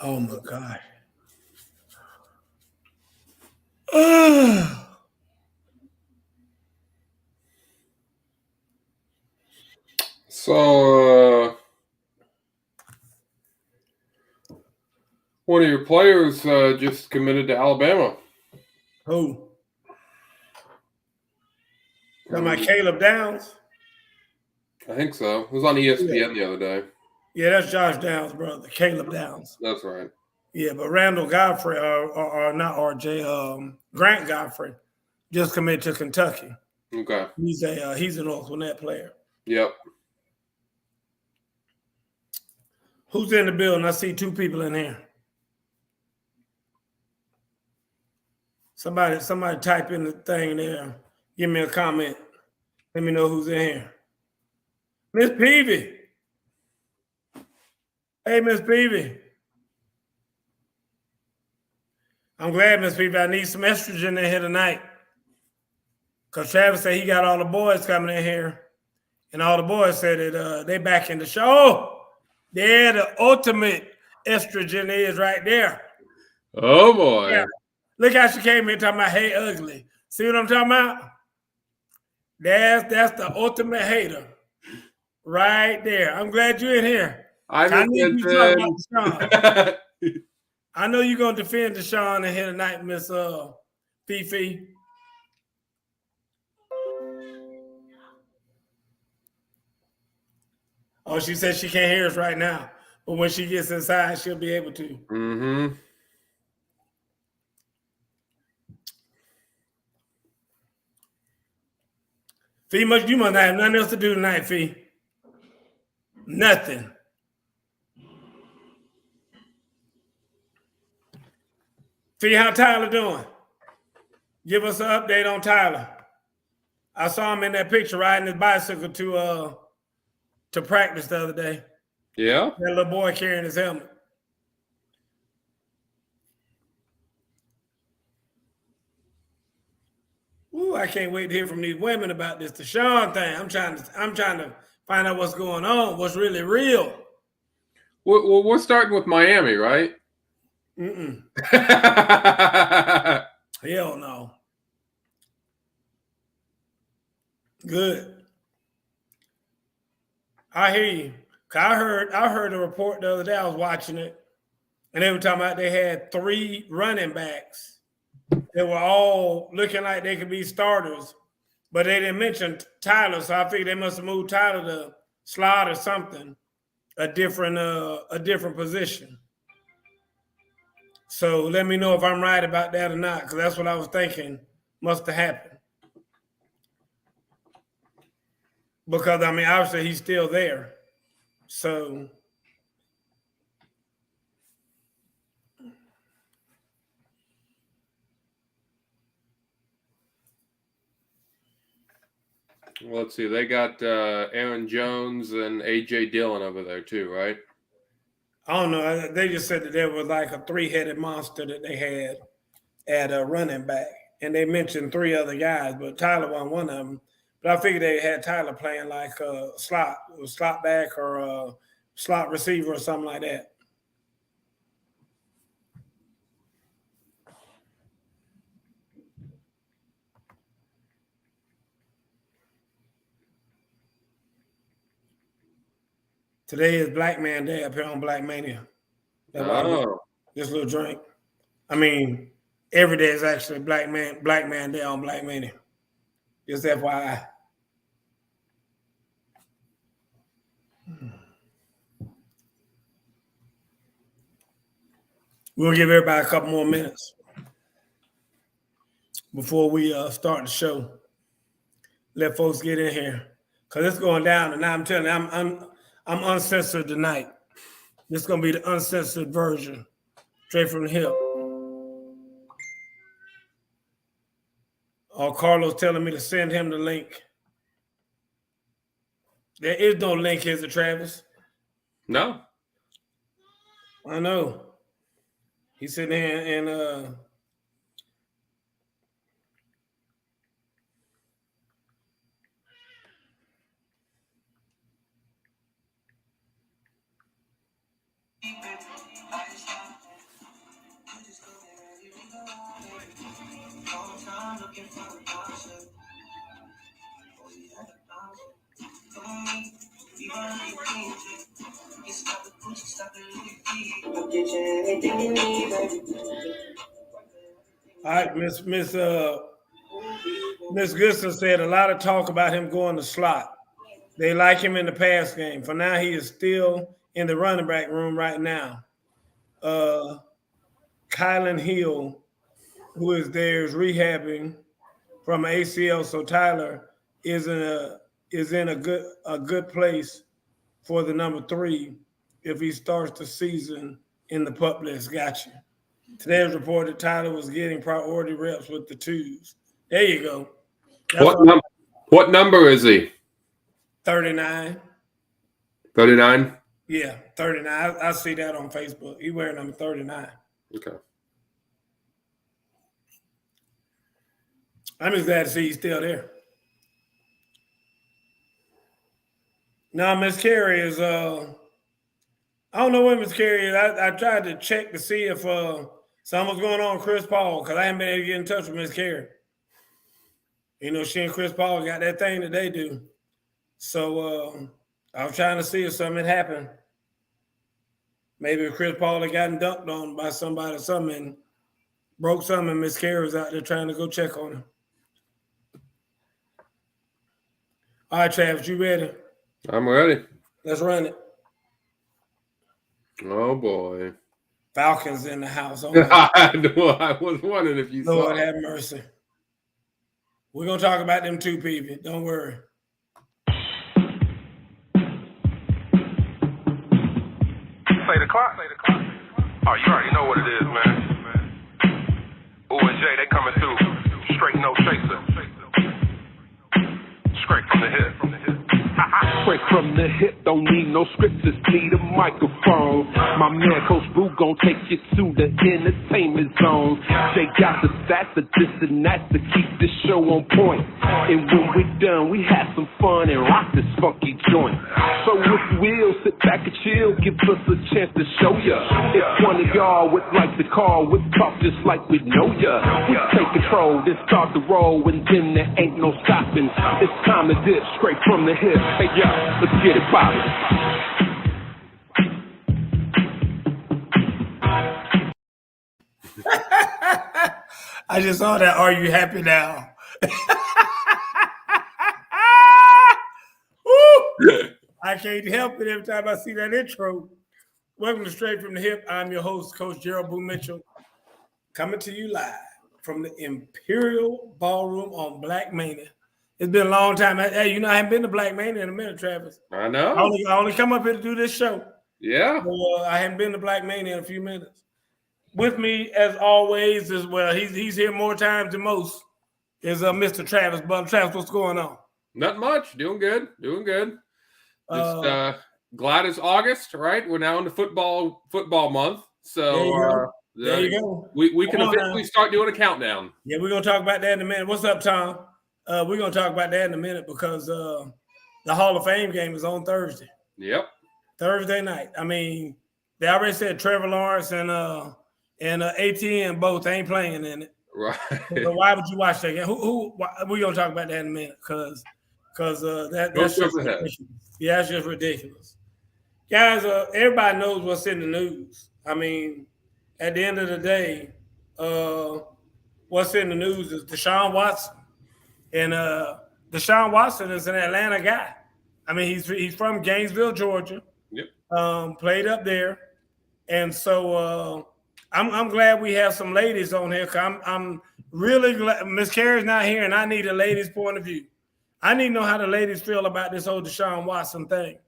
Oh my God. So, one of your players just committed to Alabama. Who? Talking about Caleb Downs? I think so. It was on ESPN the other day. Yeah, that's Josh Downs' brother, Caleb Downs. That's right. Yeah, but Randall Godfrey, or not RJ, Grant Godfrey, just committed to Kentucky. Okay. He's an North Gwinnett player. Yep. Who's in the building? I see two people in here. Somebody type in the thing there. Give me a comment. Let me know who's in here. Miss Peavy. Hey, Miss Peavy. I'm glad, Miss Peavy. I need some estrogen in here tonight. Because Travis said he got all the boys coming in here. And all the boys said that they back in the show. Oh, there the ultimate estrogen is right there. Oh, boy. Yeah. Look how she came here talking about, hey, ugly. See what I'm talking about? That's the ultimate hater right there. I'm glad you're in here. I need you to talk about Deshaun. I know you're going to defend Deshaun in here tonight, Miss Fifi. Oh, she said she can't hear us right now. But when she gets inside, she'll be able to. Mm-hmm. Fee, you must not have nothing else to do tonight, Fee. Nothing. Fee, how Tyler doing? Give us an update on Tyler. I saw him in that picture riding his bicycle to practice the other day. Yeah? That little boy carrying his helmet. Ooh, I can't wait to hear from these women about this Deshaun thing. I'm trying to find out what's going on, what's really real. Well, we're starting with Miami, right? Mm-mm. Hell no. Good. I hear you. I heard a report the other day. I was watching it, and they were talking about they had 3 running backs. They were all looking like they could be starters, but they didn't mention Tyler. So I figured they must have moved Tyler to slot or something, a different position. So let me know if I'm right about that or not, because that's what I was thinking must have happened. Because I mean, obviously he's still there. So let's see. They got Aaron Jones and A.J. Dillon over there too, right? I don't know. They just said that there was like a 3-headed monster that they had at a running back. And they mentioned 3 other guys, but Tyler wasn't one of them. But I figured they had Tyler playing like a slot back or a slot receiver or something like that. Today is Black Man Day up here on Black Mania. That's why I get this little drink. I mean, every day is actually Black Man Day on Black Mania. Just FYI. We'll give everybody a couple more minutes before we start the show. Let folks get in here, cause it's going down. And now I'm telling you, I'm uncensored tonight. This is gonna be the uncensored version, straight from the hip. Carlos telling me to send him the link. There is no link, is it, Travis? No. I know. He's sitting here and All right, Miss Goodson said a lot of talk about him going to slot. They like him in the pass game. For now, he is still in the running back room right now. Kylan Hill, who is there, is rehabbing from ACL. So Tyler is in a good place for the number 3 if he starts the season in the pup list. Gotcha. Today was reported Tyler was getting priority reps with the 2s. There you go. What number is he? 39. 39? Yeah, 39. I see that on Facebook. He wearing number 39. Okay. I'm just glad to see he's still there. Now, Miss Carey is I don't know what Miss Carey is. I tried to check to see if something was going on with Chris Paul because I haven't been able to get in touch with Miss Carey. You know, she and Chris Paul got that thing that they do. So I was trying to see if something had happened. Maybe if Chris Paul had gotten dunked on by somebody or something and broke something, and Miss Carey was out there trying to go check on him. All right, Travis, you ready? I'm ready. Let's run it. Oh, boy. Falcons in the house. Oh, I was wondering if you saw. Lord have mercy. We're going to talk about them 2 people. Don't worry. Play the clock. Oh, you already know what it is, man. Ooh and Jay, they coming through. Straight no chaser. Straight from the hip. Straight from the hip, don't need no script, just need a microphone. My man Coach Boo gon' take you to the entertainment zone. They got the stats, the this and that to keep this show on point. And when we're done, we have some fun and rock this funky joint. So if you will, sit back and chill, give us a chance to show ya. If one of y'all would like to call, we'll talk just like we know ya. We take control, then start the roll, and then there ain't no stopping. It's time to dip straight from the hip. Hey, yo, let's get it poppin'. I just saw that. Are you happy now? I can't help it every time I see that intro. Welcome to Straight from the Hip. I'm your host, Coach Gerald Boo Mitchell, coming to you live from the Imperial Ballroom on Black Mania. It's been a long time. Hey, you know, I haven't been to Black Mania in a minute, Travis. I know. I only come up here to do this show. Yeah. So, I haven't been to Black Mania in a few minutes. With me, as always, is he's here more times than most, is Mr. Travis. But Travis, what's going on? Not much. Doing good. Just glad it's August, right? We're now into football month. So there you go. We can officially start doing a countdown. Yeah, we're gonna talk about that in a minute. What's up, Tom? We're gonna talk about that in a minute because the Hall of Fame game is on Thursday. Yep. Thursday night. I mean, they already said Trevor Lawrence and ATN both ain't playing in it. Right. So why would you watch that game? We're gonna talk about that in a minute because that's just ridiculous. Yeah, that's just ridiculous. Guys, everybody knows what's in the news. I mean, at the end of the day, what's in the news is Deshaun Watson. And Deshaun Watson is an Atlanta guy. I mean, he's from Gainesville, Georgia. Yep. Played up there. And so I'm glad we have some ladies on here. I'm really glad Miss Carey's not here, and I need a lady's point of view. I need to know how the ladies feel about this whole Deshaun Watson thing.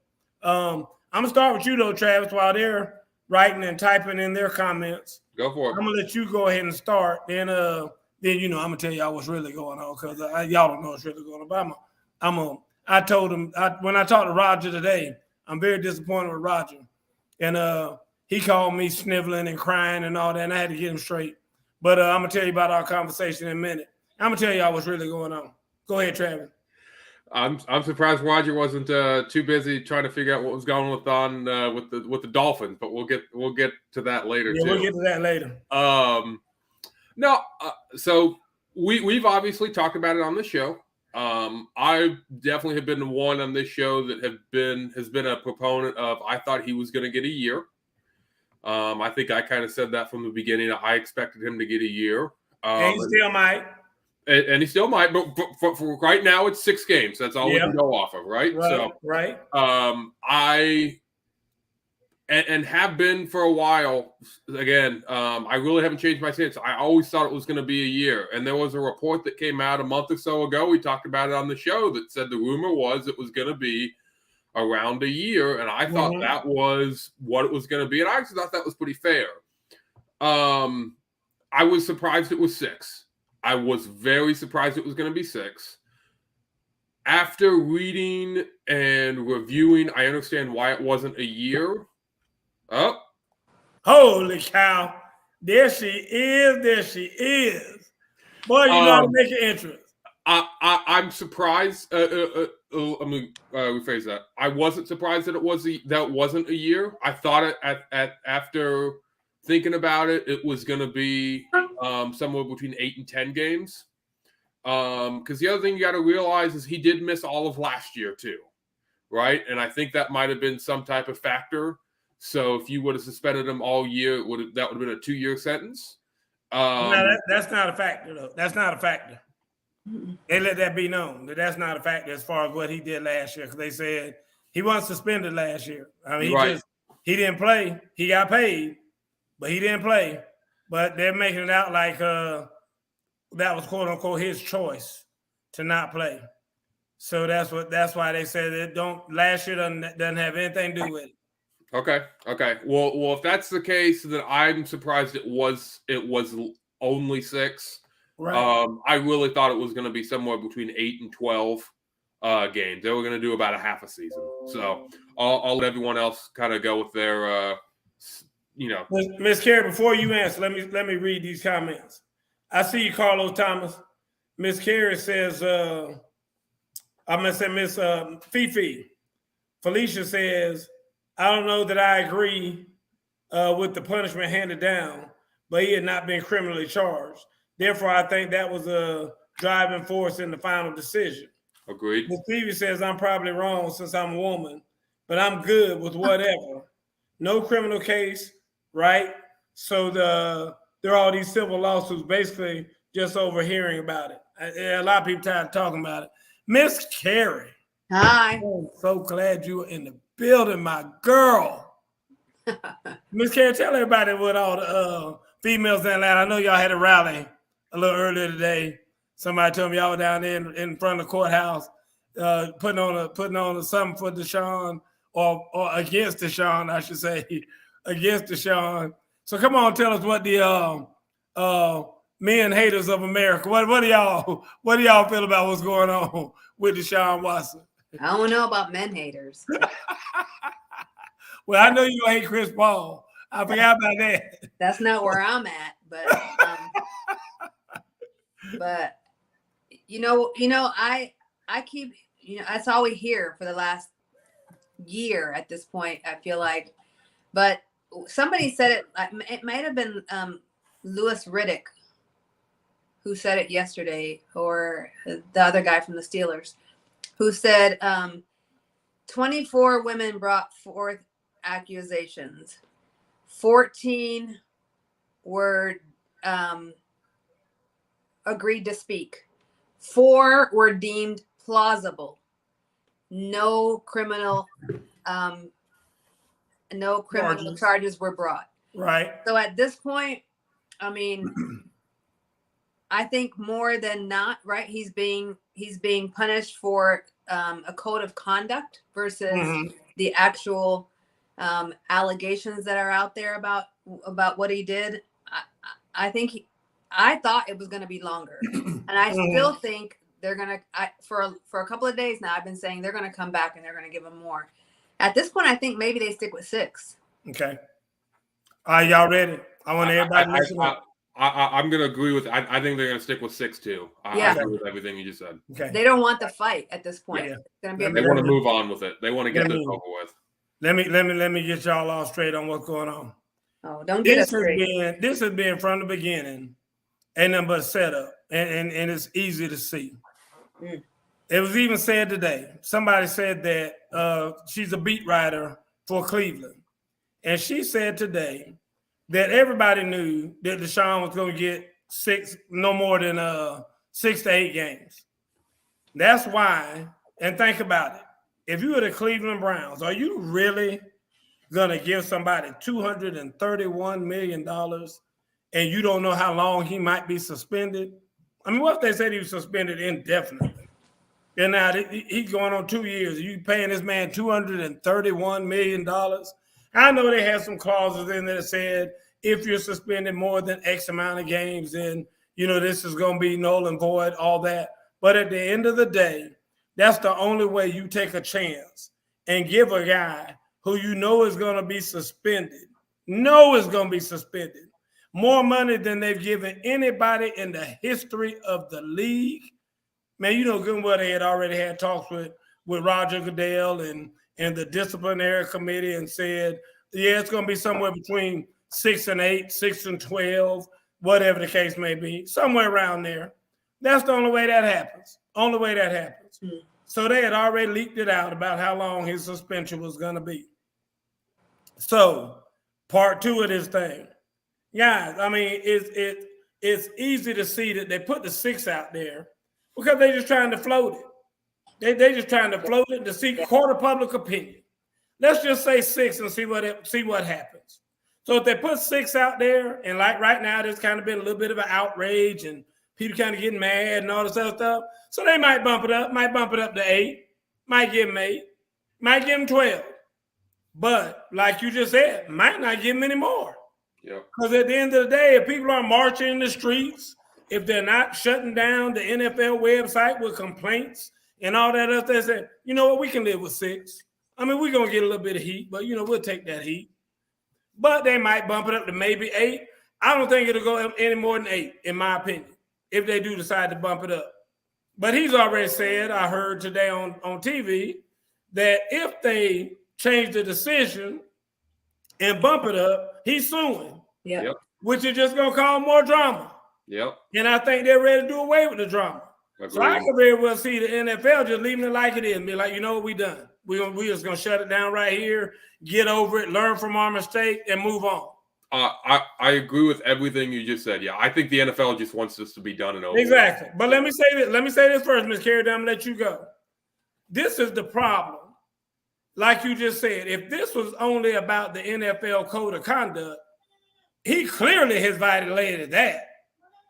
I'm gonna start with you though, Travis, while they're writing and typing in their comments. Go for it. I'm gonna let you go ahead and start. Then you know I'm gonna tell y'all what's really going on because y'all don't know what's really going on. But I told him when I talked to Roger today, I'm very disappointed with Roger, and he called me sniveling and crying and all that, and I had to get him straight. But I'm gonna tell you about our conversation in a minute. I'm gonna tell y'all what's really going on. Go ahead, Travis. I'm surprised Roger wasn't too busy trying to figure out what was going on with the Dolphins, but we'll get to that later. Yeah, too. We'll get to that later. So we've obviously talked about it on the show. I definitely have been the one on this show that has been a proponent of. I thought he was going to get a year. I think I kind of said that from the beginning. I expected him to get a year. And he still might. And he still might, but for right now, it's 6 games. That's all we can go off of, right? Right. I have been for a while. Again, I really haven't changed my stance. I always thought it was going to be a year. And there was a report that came out a month or so ago. We talked about it on the show that said the rumor was it was going to be around a year. And I thought that was what it was going to be. And I actually thought that was pretty fair. I was surprised it was 6. I was very surprised it was going to be 6. After reading and reviewing, I understand why it wasn't a year. Oh. Holy cow. There she is. Boy, you know how to make an entrance. I'm surprised. Let me rephrase that. I wasn't surprised that that wasn't a year. I thought after thinking about it, it was going to be somewhere between 8 and 10 games. Because the other thing you got to realize is he did miss all of last year too, right? And I think that might have been some type of factor. So if you would have suspended him all year, that would have been a 2-year sentence. No, that's not a factor, though. That's not a factor. They let that be known that that's not a factor as far as what he did last year, because they said he wasn't suspended last year. I mean, he didn't play. He got paid, but he didn't play. But they're making it out like that was quote unquote his choice to not play. So that's why they said it last year doesn't have anything to do with it. Okay. Well, if that's the case, then I'm surprised it was only 6. Right. I really thought it was going to be somewhere between 8 and 12 games. They were going to do about a half a season. So I'll let everyone else kind of go with their, Miss Carey, before you answer, let me read these comments. I see you, Carlos Thomas. Miss Carey says, I'm going to say Miss Fifi. Felicia says, I don't know that I agree with the punishment handed down, but he had not been criminally charged. Therefore, I think that was a driving force in the final decision. Agreed. Ms. Phoebe says, I'm probably wrong since I'm a woman, but I'm good with whatever. No criminal case, right? So there are all these civil lawsuits basically just overhearing about it. A lot of people tired of talking about it. Miss Carey. Hi. I'm so glad you were in the building, my girl. Miss Carey, tell everybody what all the females in Atlanta. I know y'all had a rally a little earlier today. Somebody told me y'all were down there in front of the courthouse, putting on something for Deshaun or against Deshaun, I should say, against Deshaun. So come on, tell us what the men haters of America. What do y'all feel about what's going on with Deshaun Watson? I don't know about men haters. Well, I know you hate Chris Paul. I forgot about that. That's not where I'm at, but I keep, that's all we hear for the last year at this point, I feel like. But somebody said it might have been Louis Riddick who said it yesterday, or the other guy from the Steelers, who said 24 women brought forth accusations. 14 were agreed to speak. 4 were deemed plausible. No criminal charges were brought. Right. So at this point, I mean, I think more than not, right? He's being punished for a code of conduct versus the actual allegations that are out there about what he did. I thought it was going to be longer, and I still think they're going to. For a couple of days now, I've been saying they're going to come back and they're going to give him more. At this point, I think maybe they stick with 6. Okay. Are y'all ready? I want everybody to listen up. I'm going to agree with. I think they're going to stick with 6 too. I agree with everything you just said. Okay. They don't want the fight at this point. Yeah. It's going to be. They want to move on with it. They want to get this over with. Let me get y'all all straight on what's going on. Oh, don't get us straight. This has been from the beginning, ain't nothing but a setup. and it's easy to see. Mm. It was even said today. Somebody said that she's a beat writer for Cleveland, and she said today that everybody knew that Deshaun was going to get no more than 6 to 8 games. That's why. And think about it. If you were the Cleveland Browns, are you really going to give somebody $231 million and you don't know how long he might be suspended? I mean, what if they said he was suspended indefinitely? And now he's going on 2 years. Are you paying this man $231 million? I know they had some clauses in there that said if you're suspended more than X amount of games, then, this is going to be null and void, all that. But at the end of the day, that's the only way you take a chance and give a guy who is going to be suspended, more money than they've given anybody in the history of the league. Man, good and well they had already had talks with Roger Goodell and the disciplinary committee and said, yeah, it's going to be somewhere between 6 and 8, 6 and 12, whatever the case may be, somewhere around there. That's the only way that happens. Mm-hmm. So they had already leaked it out about how long his suspension was going to be. So part 2 of this thing, guys, I mean, it's easy to see that they put the 6 out there because they're just trying to float it. They're just trying to float it to seek court of public opinion. Let's just say 6 and see what happens. So if they put 6 out there, and like right now, there's kind of been a little bit of an outrage and people kind of getting mad and all this other stuff. So they might bump it up to 8, might give them 8, might give them 12. But like you just said, might not give them any more. Yep. Because at the end of the day, if people are marching in the streets, if they're not shutting down the NFL website with complaints and all that other, they say, you know what, we can live with 6. I mean, we're going to get a little bit of heat, but, we'll take that heat. But they might bump it up to maybe 8. I don't think it'll go any more than 8, in my opinion, if they do decide to bump it up. But he's already said, I heard today on TV, that if they change the decision and bump it up, he's suing. Yep. Which is just going to cause more drama. Yep. And I think they're ready to do away with the drama. Agreed. So I could very well see the NFL just leaving it like it is and be like, what, we done. We just going to shut it down right here, get over it, learn from our mistake, and move on. I agree with everything you just said. Yeah, I think the NFL just wants this to be done and over. Exactly. But let me say this first, Ms. Carey, then I'm going to let you go. This is the problem. Like you just said, if this was only about the NFL code of conduct, he clearly has violated that.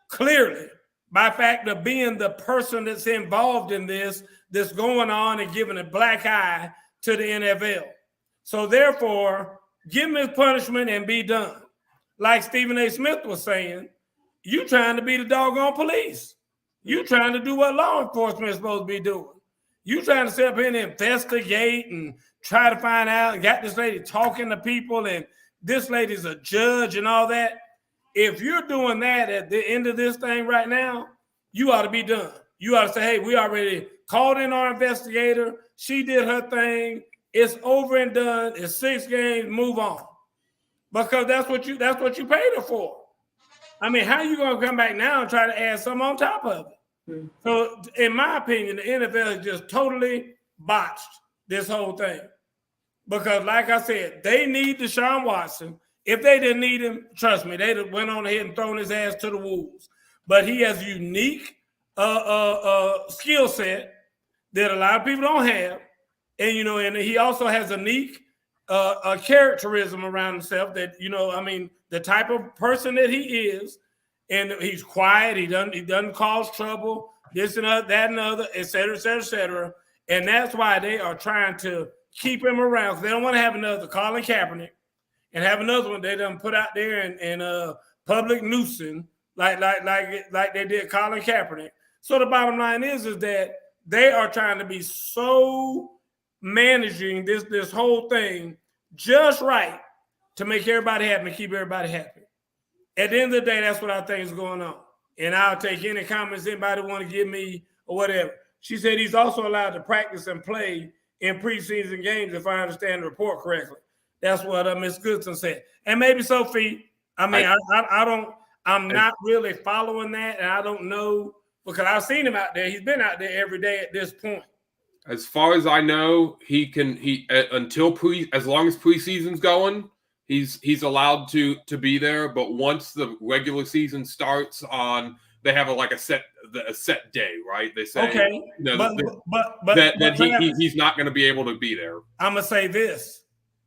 Clearly. By fact of being the person that's involved in this, that's going on and giving a black eye to the NFL. So therefore, give him his punishment and be done. Like Stephen A. Smith was saying, you trying to be the doggone police. You trying to do what law enforcement is supposed to be doing. You trying to sit up here and investigate and try to find out and got this lady talking to people and this lady's a judge and all that. If you're doing that at the end of this thing right now, you ought to be done. You ought to say, hey, we already called in our investigator. She did her thing. It's over and done. It's 6 games. Move on. Because that's what you paid her for. I mean, how are you going to come back now and try to add something on top of it? Mm-hmm. So, in my opinion, the NFL has just totally botched this whole thing. Because, like I said, they need Deshaun Watson. If they didn't need him, trust me, they'd have went on ahead and thrown his ass to the wolves. But he has a unique skill set that a lot of people don't have. And, and he also has a unique characterism around himself that, the type of person that he is, and he's quiet, he doesn't cause trouble, this and that and other, et cetera, et cetera, et cetera. And that's why they are trying to keep him around, because they don't want to have another Colin Kaepernick and have another one they done put out there and public nuisance like they did Colin Kaepernick. So the bottom line is that they are trying to be so managing this whole thing just right to make everybody happy and keep everybody happy. At the end of the day, that's what I think is going on. And I'll take any comments anybody want to give me or whatever. She said he's also allowed to practice and play in preseason games, if I understand the report correctly. That's what Ms. Goodson said. And maybe Sophie, I mean, I'm not really following that, and I don't know because I've seen him out there. He's been out there every day at this point. As far as I know, as long as preseason's going, he's allowed to be there. But once the regular season starts they have a set day, right? They say okay, but he's not going to be able to be there. I'm gonna say this: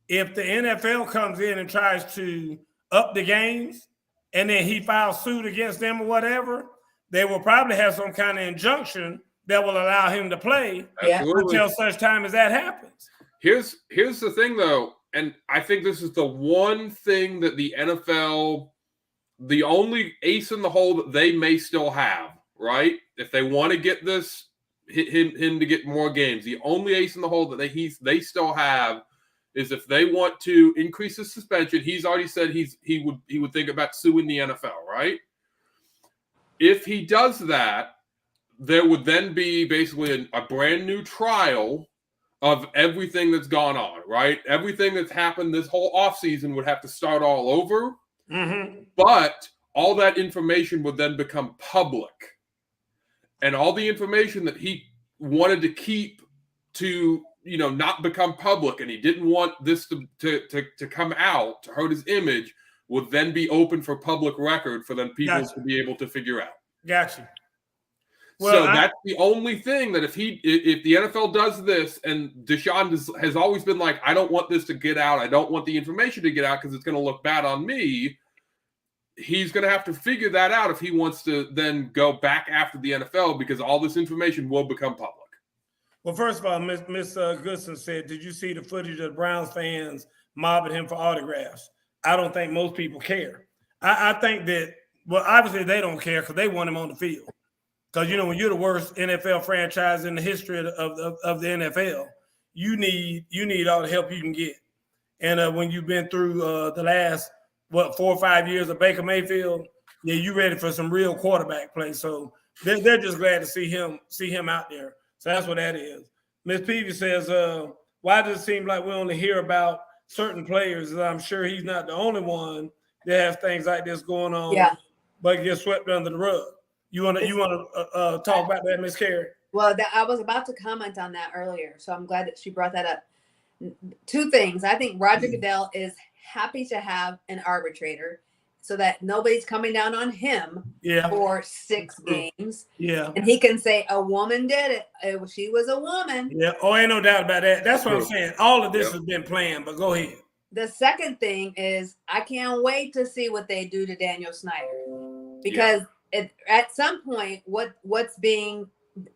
if the NFL comes in and tries to up the games, and then he files suit against them or whatever, they will probably have some kind of injunction that will allow him to play until such time as that happens. Here's the thing, though, and I think this is the one thing that the NFL, the only ace in the hole that they may still have, right? If they want to get him to get more games, the only ace in the hole that they still have is if they want to increase his suspension. He's already said he would think about suing the NFL, right? If he does that, there would then be basically a brand new trial of everything that's gone on, right? Everything that's happened this whole offseason would have to start all over. Mm-hmm. But all that information would then become public. And all the information that he wanted to keep to, not become public, and he didn't want this to come out, to hurt his image, would then be open for public record for then people to be able to figure out. Gotcha. Well, that's the only thing that if the NFL does this, and Deshaun has always been like, I don't want this to get out. I don't want the information to get out because it's going to look bad on me. He's going to have to figure that out if he wants to then go back after the NFL, because all this information will become public. Well, first of all, Miss Goodson said, did you see the footage of the Browns fans mobbing him for autographs? I don't think most people care. I think that, obviously they don't care because they want him on the field. Because, when you're the worst NFL franchise in the history of the NFL, you need all the help you can get. And when you've been through the last, 4 or 5 years of Baker Mayfield, you're ready for some real quarterback play. So they're just glad to see him out there. So that's what that is. Miss Peavy says, why does it seem like we only hear about certain players? I'm sure he's not the only one that has things like this going on, but gets swept under the rug. You want to talk about that, Miss Carey? Well, I was about to comment on that earlier, so I'm glad that she brought that up. 2 things. I think Roger Goodell is happy to have an arbitrator so that nobody's coming down on him for 6 games. Yeah. And he can say, a woman did it. She was a woman. Yeah. Oh, ain't no doubt about that. That's what I'm saying. All of this has been planned, but go ahead. The second thing is I can't wait to see what they do to Daniel Snyder, because at some point, what's being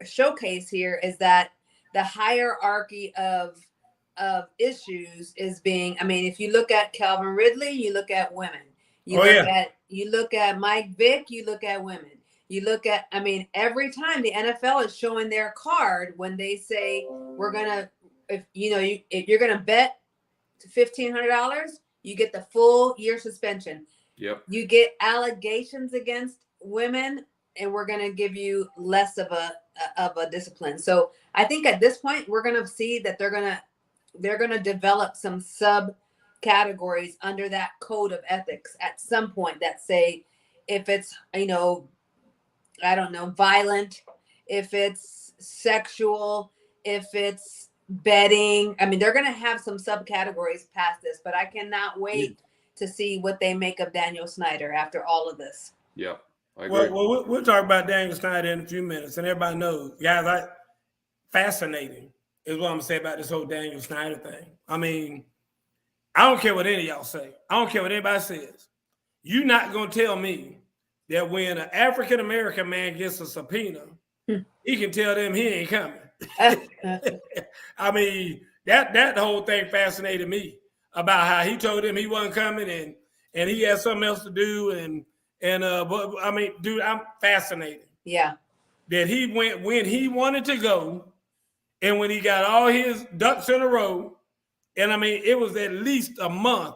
showcased here is that the hierarchy of issues is being. I mean, if you look at Calvin Ridley, you look at women. You look at Mike Vick, you look at women. You look at. I mean, every time the NFL is showing their card when they say we're gonna, if you're gonna bet $1,500, you get the full year suspension. Yep. You get allegations against women, and we're going to give you less of a discipline. So I think at this point we're going to see that they're going to develop some subcategories under that code of ethics at some point that say if it's violent, if it's sexual, if it's betting. I mean, they're going to have some subcategories past this, but I cannot wait to see what they make of Daniel Snyder after all of this. Yeah. Well, we'll talk about Daniel Snyder in a few minutes, and everybody knows, guys, fascinating is what I'm going to say about this whole Daniel Snyder thing. I mean, I don't care what any of y'all say. I don't care what anybody says. You're not going to tell me that when an African-American man gets a subpoena, he can tell them he ain't coming. I mean, that whole thing fascinated me about how he told him he wasn't coming and he had something else to do but I mean, dude, I'm fascinated. Yeah. That he went when he wanted to go, and when he got all his ducks in a row, and I mean, it was at least a month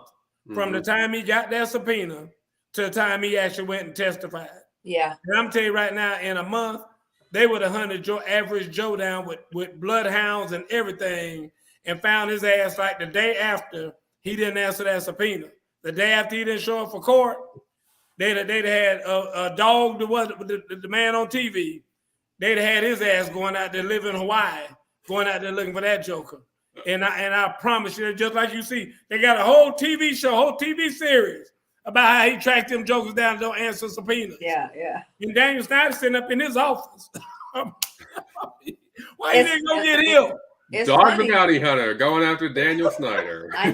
from the time he got that subpoena to the time he actually went and testified. Yeah. And I'm telling you right now, in a month, they would have hunted average Joe down with bloodhounds and everything, and found his ass like the day after he didn't answer that subpoena. The day after he didn't show up for court, they'd had a dog, the man on TV. They'd had his ass going out there living in Hawaii, going out there looking for that joker. And I promise you, just like you see, they got a whole TV show, whole TV series about how he tracked them jokers down and don't answer subpoenas. Yeah. And Daniel Snyder sitting up in his office. Why you didn't go get him? Dog the bounty hunter going after Daniel Snyder. I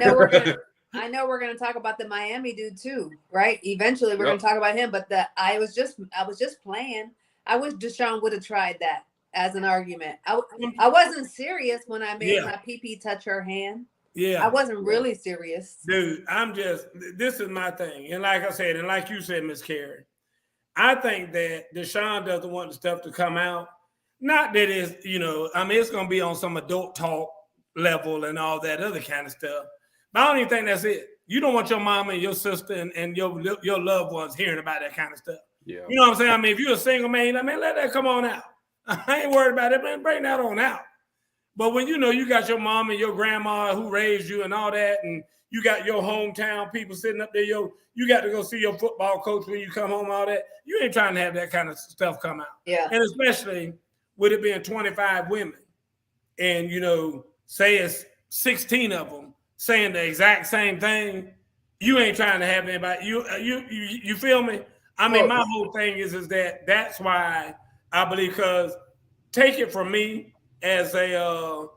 know we're gonna talk about the Miami dude too, right? Eventually we're gonna talk about him. But I was just playing. I wish Deshaun would have tried that as an argument. I wasn't serious when I made my PP touch her hand. Yeah. I wasn't really serious. Dude, this is my thing. And like I said, and like you said, Miss Carey, I think that Deshaun doesn't want the stuff to come out. Not that it's, it's going to be on some adult talk level and all that other kind of stuff. But I don't even think that's it. You don't want your mama and your sister and your loved ones hearing about that kind of stuff. Yeah. You know what I'm saying? I mean, if you're a single man, let that come on out. I ain't worried about it, man. Bring that on out. But when you got your mom and your grandma who raised you and all that, and you got your hometown people sitting up there, you got to go see your football coach when you come home, all that. You ain't trying to have that kind of stuff come out. Yeah. And especially with it being 25 women and, say it's 16 of them saying the exact same thing, you ain't trying to have anybody. You feel me? I mean, my whole thing is that's why I believe, because take it from me as a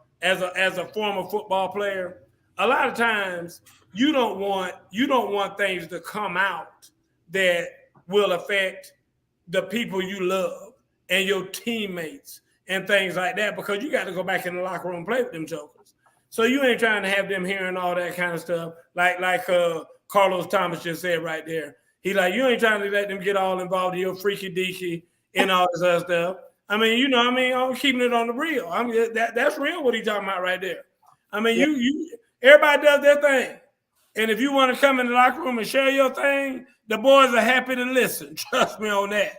former football player, a lot of times you don't want things to come out that will affect the people you love and your teammates and things like that, because you got to go back in the locker room and play with them jokers. So you ain't trying to have them hearing all that kind of stuff. Like Carlos Thomas just said right there. He like, you ain't trying to let them get all involved in your freaky deaky and all this other stuff. I mean, I'm keeping it on the real. I mean, that's real what he's talking about right there. I mean, everybody does their thing. And if you want to come in the locker room and share your thing, the boys are happy to listen. Trust me on that.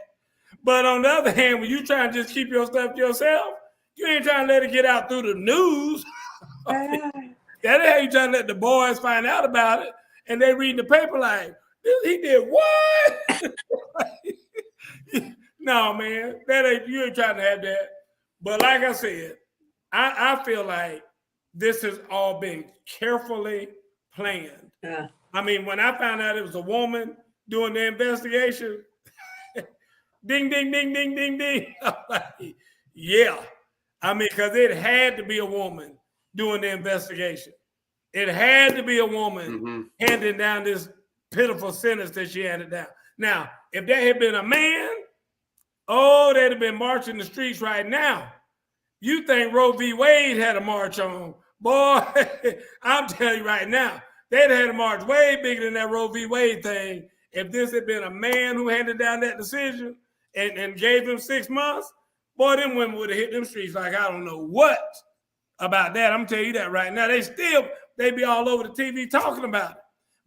But on the other hand, when you try and just keep your stuff to yourself, you ain't trying to let it get out through the news. That ain't how you trying to let the boys find out about it. And they read the paper like, he did what? No, man, you ain't trying to have that. But like I said, I feel like this has all been carefully planned. Yeah. I mean, when I found out it was a woman doing the investigation, ding, ding, ding, ding, ding, ding. I'm like, yeah. I mean, because it had to be a woman doing the investigation. It had to be a woman handing down this pitiful sentence that she handed down. Now, if that had been a man, they'd have been marching the streets right now. You think Roe v. Wade had a march on? Boy, I'm telling you right now, they'd have had a march way bigger than that Roe v. Wade thing. If this had been a man who handed down that decision and gave him 6 months, boy, them women would have hit them streets like I don't know what about that. I'm telling you that right now. They'd be all over the TV talking about it.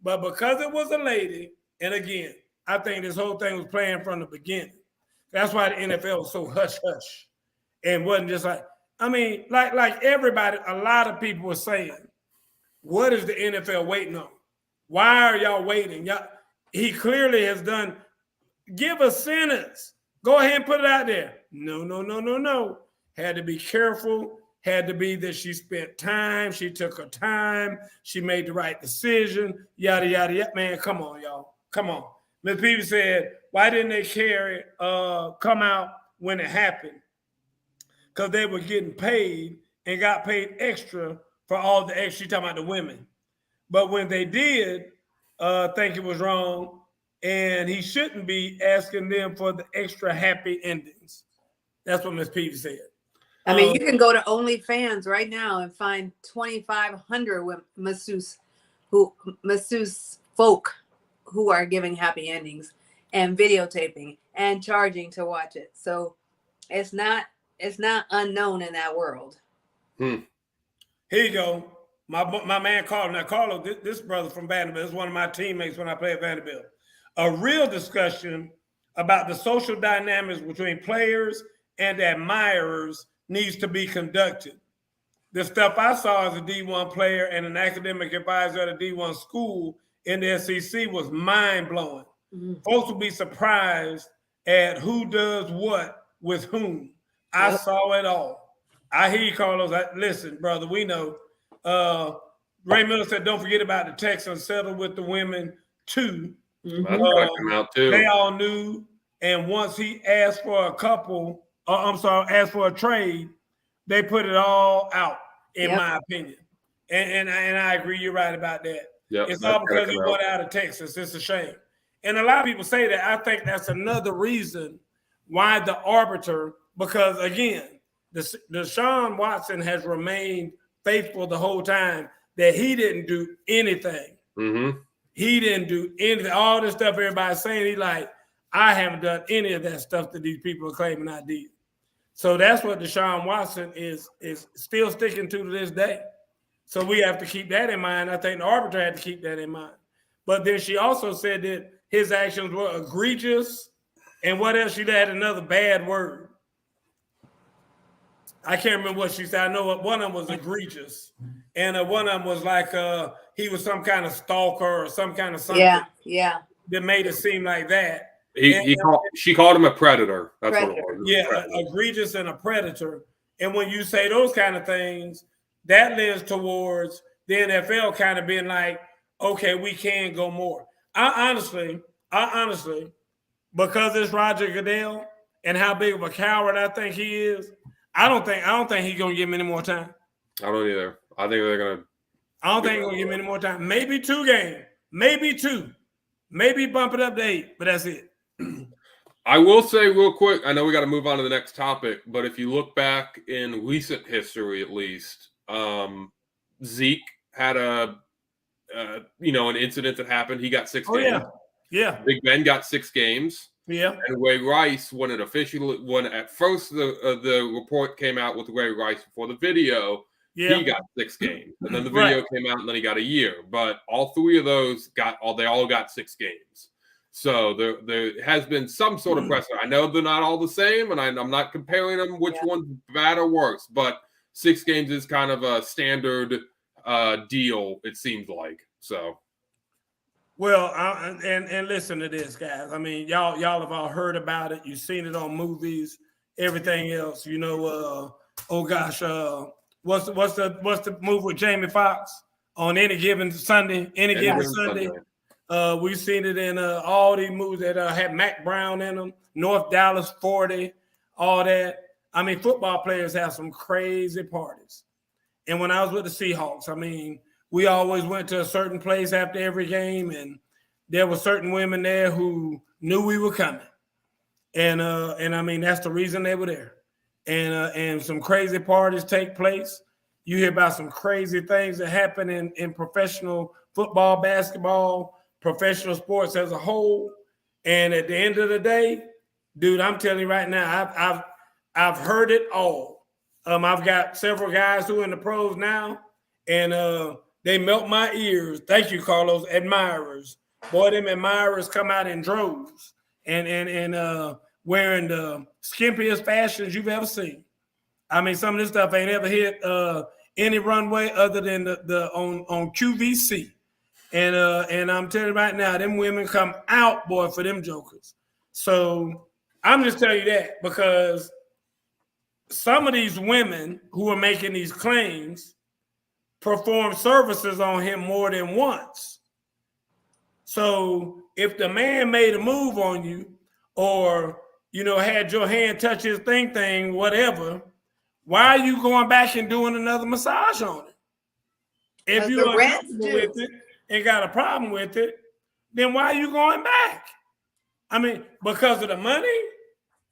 But because it was a lady, and again, I think this whole thing was planned from the beginning. That's why the NFL was so hush-hush and wasn't just like, I mean, like everybody, a lot of people were saying, what is the NFL waiting on? Why are y'all waiting? He clearly has done, give a sentence. Go ahead and put it out there. No. Had to be careful. Had to be that she spent time. She took her time. She made the right decision. Yada, yada, yada. Man, come on, y'all. Come on. Ms. Peavy said, why didn't they come out when it happened? Because they were getting paid and got paid extra for all the extra. She's talking about the women. But when they did think it was wrong, and he shouldn't be asking them for the extra happy endings. That's what Ms. Peavy said. I mean, you can go to OnlyFans right now and find 2,500 masseuse folk who are giving happy endings and videotaping and charging to watch it. So it's not unknown in that world. Here you go. My man Carlo. Now, Carlo, this brother from Vanderbilt is one of my teammates when I play at Vanderbilt. A real discussion about the social dynamics between players and admirers needs to be conducted. The stuff I saw as a D1 player and an academic advisor at a D1 school in the SEC was mind-blowing. Folks will be surprised at who does what with whom. I saw it all. I hear you, Carlos. Listen, brother, we know. Ray Miller said, don't forget about the Texans settled with the women too. That's gotta come out too. They all knew. And once he asked for asked for a trade, they put it all out, in my opinion. And I agree, you're right about that. Yep, it's all because he went out of Texas. It's a shame. And a lot of people say that. I think that's another reason why the arbiter, because again, Deshaun Watson has remained faithful the whole time, that he didn't do anything. Mm-hmm. He didn't do anything. All this stuff everybody's saying, he like, I haven't done any of that stuff that these people are claiming I did. So that's what Deshaun Watson is still sticking to this day. So we have to keep that in mind. I think the arbiter had to keep that in mind. But then she also said that his actions were egregious. And what else? She had another bad word. I can't remember what she said. I know one of them was egregious. And one of them was like he was some kind of stalker or some kind of something. Yeah. That made it seem like that. She called him a predator. That's predator. what it was. Yeah, egregious and a predator. And when you say those kind of things, that lends towards the NFL kind of being like, okay, we can go more. I honestly, because it's Roger Goodell and how big of a coward I think he is, I don't think he's gonna give him any more time. I don't either. I think they're gonna. I don't think he's gonna give him any more time. Maybe 2 games, maybe 2, maybe bump it up to 8, but that's it. I will say real quick, I know we got to move on to the next topic, but if you look back in recent history, at least, Zeke had an incident that happened. He got 6 games. Yeah. Big Ben got 6 games. Yeah. And Ray Rice, when at first the report came out with Ray Rice before the video, he got 6 games. And then the video came out and then he got a year. But all 3 of those they all got 6 games. So there has been some sort of precedent. I know they're not all the same, and I'm not comparing them which one's bad or worse, but 6 games is kind of a standard deal, it seems like. So, well, and listen to this, guys. I mean, y'all have all heard about it. You've seen it on movies, everything else. You know, what's the movie with Jamie Foxx on Any Given Sunday? Any Given Sunday. We've seen it in all these movies that had Mac Brown in them, North Dallas 40, all that. I mean, football players have some crazy parties. And when I was with the Seahawks, I mean, we always went to a certain place after every game, and there were certain women there who knew we were coming. And I mean, that's the reason they were there. And some crazy parties take place. You hear about some crazy things that happen in professional football, basketball, professional sports as a whole. And at the end of the day, dude, I'm telling you right now, I've heard it all. I've got several guys who are in the pros now, and they melt my ears. Thank you, Carlos. Admirers. Boy, them admirers come out in droves and wearing the skimpiest fashions you've ever seen. I mean, some of this stuff ain't ever hit any runway other than the on QVC. And I'm telling you right now, them women come out, boy, for them jokers. So I'm just telling you that because some of these women who are making these claims perform services on him more than once. So if the man made a move on you or, had your hand touch his thing, whatever, why are you going back and doing another massage on it? If you're uncomfortable with it and got a problem with it, then why are you going back? I mean, because of the money?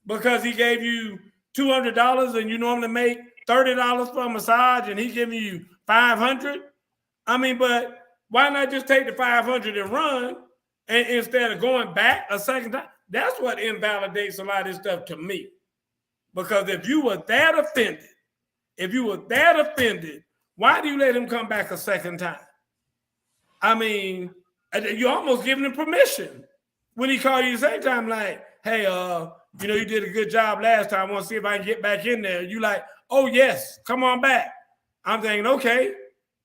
Because he gave you $200 and you normally make $30 for a massage and he giving you $500? I mean, but why not just take the $500 and run instead of going back a second time? That's what invalidates a lot of this stuff to me. Because if you were that offended, why do you let him come back a second time? I mean, you're almost giving him permission when he called you the same time, like, hey, you did a good job last time. I want to see if I can get back in there. You like, oh, yes, come on back. I'm thinking, okay,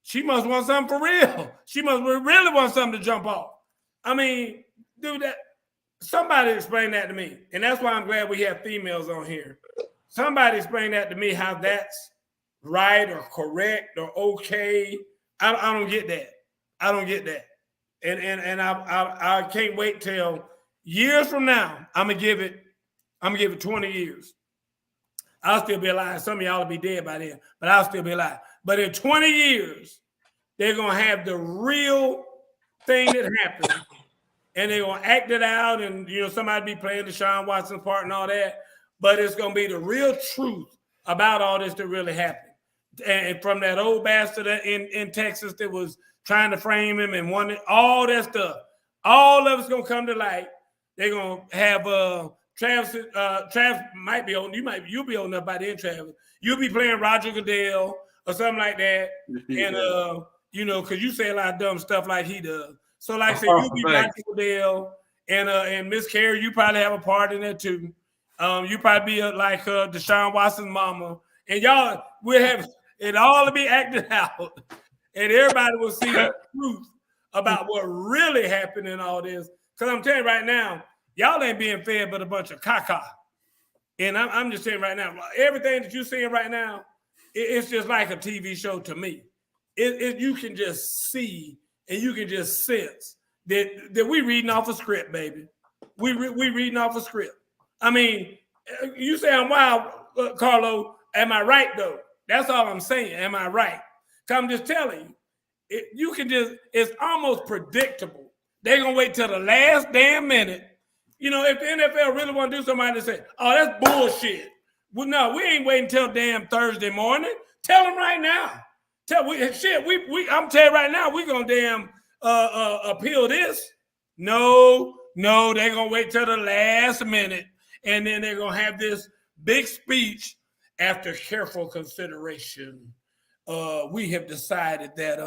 she must want something for real. She must really want something to jump off. I mean, dude, Somebody explain that to me. And that's why I'm glad we have females on here. Somebody explain that to me, how that's right or correct or okay. I don't get that. I don't get that. And I can't wait till years from now. I'm gonna give it 20 years. I'll still be alive. Some of y'all will be dead by then, but I'll still be alive. But in 20 years, they're gonna have the real thing that happened, and they're gonna act it out, and somebody be playing Deshaun Watson's part and all that. But it's gonna be the real truth about all this that really happened. And from that old bastard in Texas that was trying to frame him and wanted all that stuff, all of it's gonna come to light. They're gonna have Travis might be old. You'll be old enough by then, Travis. You'll be playing Roger Goodell or something like that. And because you say a lot of dumb stuff like he does. So like I said, you'll be Roger Goodell and Miss Carey, you probably have a part in it too. You probably be like Deshaun Watson's mama. And y'all will have it all to be acted out. And everybody will see the truth about what really happened in all this. Because I'm telling you right now, y'all ain't being fed but a bunch of caca. And I'm just saying right now, everything that you're seeing right now, it's just like a TV show to me. You can just see and you can just sense that we reading off a script, baby. We reading off a script. I mean, you say I'm wild, Carlo. Am I right, though? That's all I'm saying. Am I right? I'm just telling you, it's almost predictable. They're going to wait till the last damn minute. If the NFL really want to do something, to say, oh, that's bullshit. Well, no, we ain't waiting till damn Thursday morning. Tell them right now. I'm telling you right now, we're going to damn appeal this. No, they're going to wait till the last minute. And then they're going to have this big speech. After careful consideration, we have decided that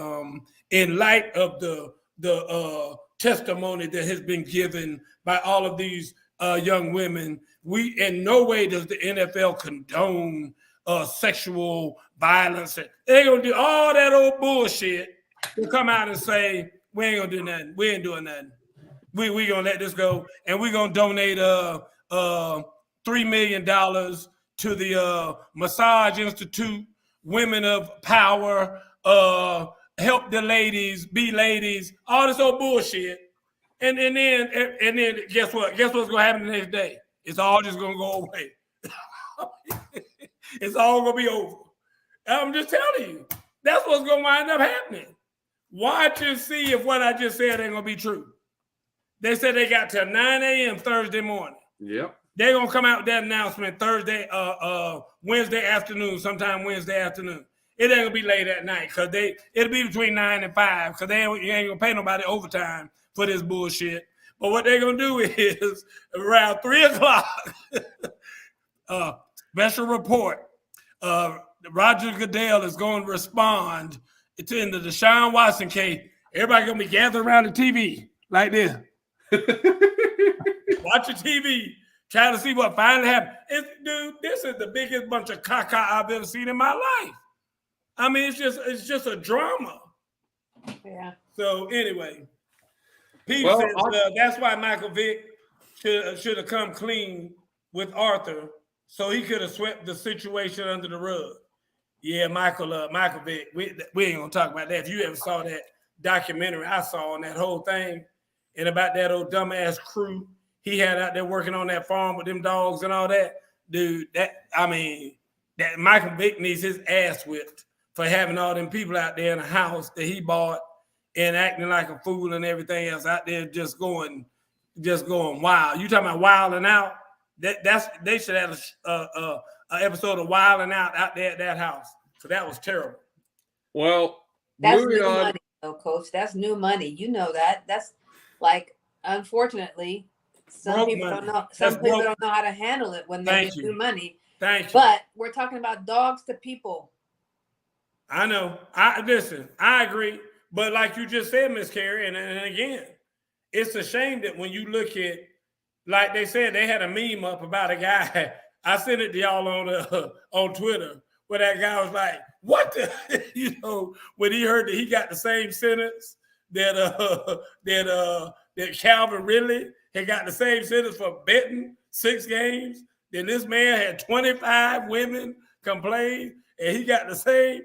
in light of the testimony that has been given by all of these young women, we in no way does the NFL condone sexual violence. They're going to do all that old bullshit to come out and say, we ain't going to do nothing. We ain't doing nothing. We going to let this go. And we're going to donate $3 million to the Massage Institute, Women of Power, help the ladies, be ladies, all this old bullshit. And then guess what? Guess what's gonna happen the next day? It's all just gonna go away. It's all gonna be over. I'm just telling you, that's what's gonna wind up happening. Watch and see if what I just said ain't gonna be true. They said they got till 9 a.m. Thursday morning. Yep. They're gonna come out with that announcement Wednesday afternoon, sometime Wednesday afternoon. It ain't gonna be late at night because it'll be between 9 and 5 because you ain't gonna pay nobody overtime for this bullshit. But what they're gonna do is around 3 o'clock, special report. Roger Goodell is going to respond in the Deshaun Watson case. Everybody gonna be gathered around the TV like this. Watch your TV. Trying to see what finally happened. Dude, this is the biggest bunch of caca I've ever seen in my life. I mean, it's just a drama. Yeah. So anyway, Pete says that's why Michael Vick should have come clean with Arthur, so he could have swept the situation under the rug. Yeah, Michael Vick. We ain't gonna talk about that. If you ever saw that documentary I saw on that whole thing and about that old dumbass crew he had out there working on that farm with them dogs and all that, dude, that Michael Vick needs his ass whipped for having all them people out there in a house that he bought and acting like a fool and everything else out there just going wild. You talking about wilding out? They should have an episode of Wilding Out there at that house. So that was terrible. Well, that's new money, though, Coach. That's new money. You know that. That's like, unfortunately, some people don't know. Some people don't know how to handle it when they get new money. Thank you. But we're talking about dogs to people. I know. Listen. I agree. But like you just said, Miss Carey, and again, it's a shame that when you look at, like they said, they had a meme up about a guy. I sent it to y'all on Twitter, where that guy was like, "What the?" When he heard that he got the same sentence that Calvin Ridley had got the same sentence for betting 6 games. Then this man had 25 women complain, and he got the same.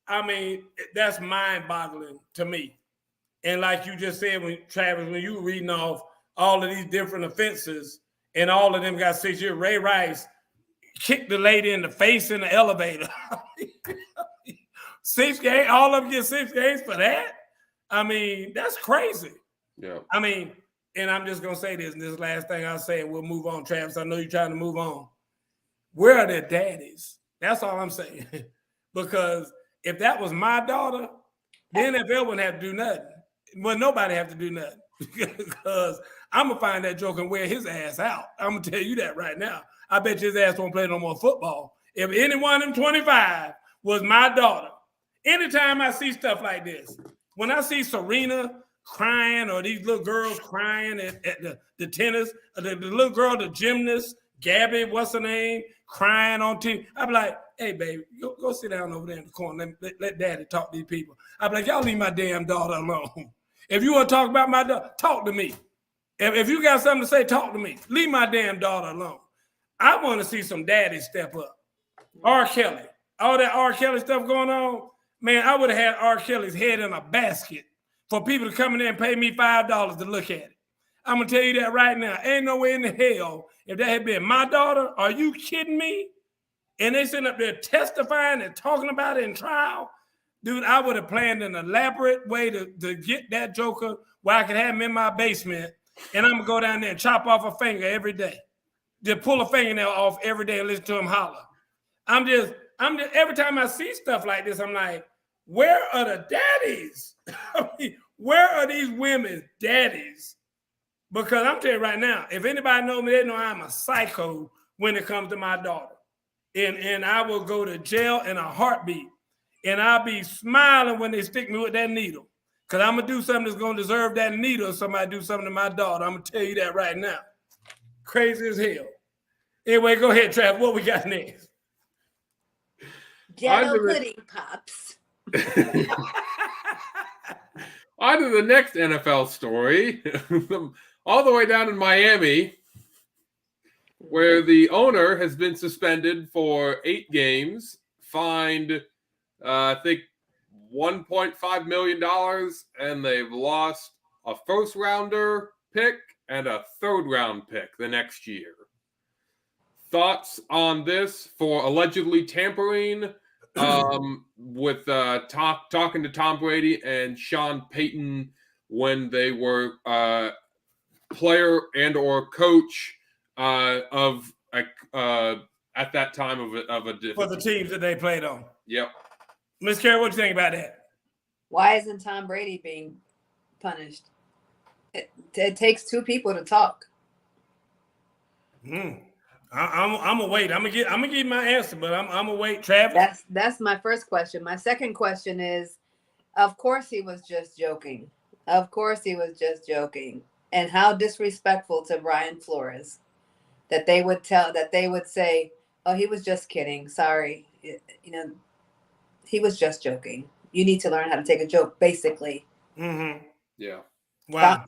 I mean, that's mind-boggling to me. And like you just said, Travis, when you were reading off all of these different offenses, and all of them got 6 years, Ray Rice kicked the lady in the face in the elevator. 6 games, all of them get 6 games for that? I mean, that's crazy. Yeah. I mean, and I'm just going to say this, and this last thing I'll say, and we'll move on, Travis. I know you're trying to move on. Where are their daddies? That's all I'm saying. Because if that was my daughter, the NFL wouldn't have to do nothing. Well, nobody have to do nothing. Because I'm going to find that joke and wear his ass out. I'm going to tell you that right now. I bet his ass won't play no more football. If any one of them 25 was my daughter, anytime I see stuff like this, when I see Serena crying or these little girls crying at the tennis, the little girl, the gymnast, Gabby, what's her name, crying on TV, I'd be like, hey, baby, go sit down over there in the corner. Let daddy talk to these people. I'd be like, y'all leave my damn daughter alone. If you want to talk about my daughter, talk to me. If you got something to say, talk to me. Leave my damn daughter alone. I want to see some daddies step up. R. Kelly. All that R. Kelly stuff going on, man, I would have had R. Kelly's head in a basket for people to come in there and pay me $5 to look at it. I'm going to tell you that right now. Ain't no way in the hell if that had been my daughter. Are you kidding me? And they sitting up there testifying and talking about it in trial. Dude, I would have planned an elaborate way to get that joker where I could have him in my basement, and I'm going to go down there and chop off a finger every day. Just pull a fingernail off every day and listen to him holler. I'm just every time I see stuff like this, I'm like, where are the daddies? I mean, where are these women's daddies? Because I'm telling you right now, if anybody knows me, they know I'm a psycho when it comes to my daughter. And I will go to jail in a heartbeat. And I'll be smiling when they stick me with that needle. Because I'm going to do something that's going to deserve that needle if somebody do something to my daughter. I'm going to tell you that right now. Crazy as hell. Anyway, go ahead, Trav. What we got next? Jello pudding pops. On to the next NFL story. All the way down in Miami, where the owner has been suspended for 8 games, fined, I think, $1.5 million, and they've lost a first-rounder pick and a third-round pick the next year. Thoughts on this for allegedly tampering with talking to Tom Brady and Sean Payton when they were player and or coach of at that time of a for the teams that they played on. Yep. Ms. Carey, what do you think about that? Why isn't Tom Brady being punished? It takes 2 people to talk. I'm gonna wait. I'm gonna give you my answer, but I'm gonna wait. Travis. That's my first question. My second question is, of course he was just joking. Of course he was just joking. And how disrespectful to Brian Flores that they would say, oh, he was just kidding. Sorry. He was just joking. You need to learn how to take a joke, basically. Mm-hmm. Yeah. Wow.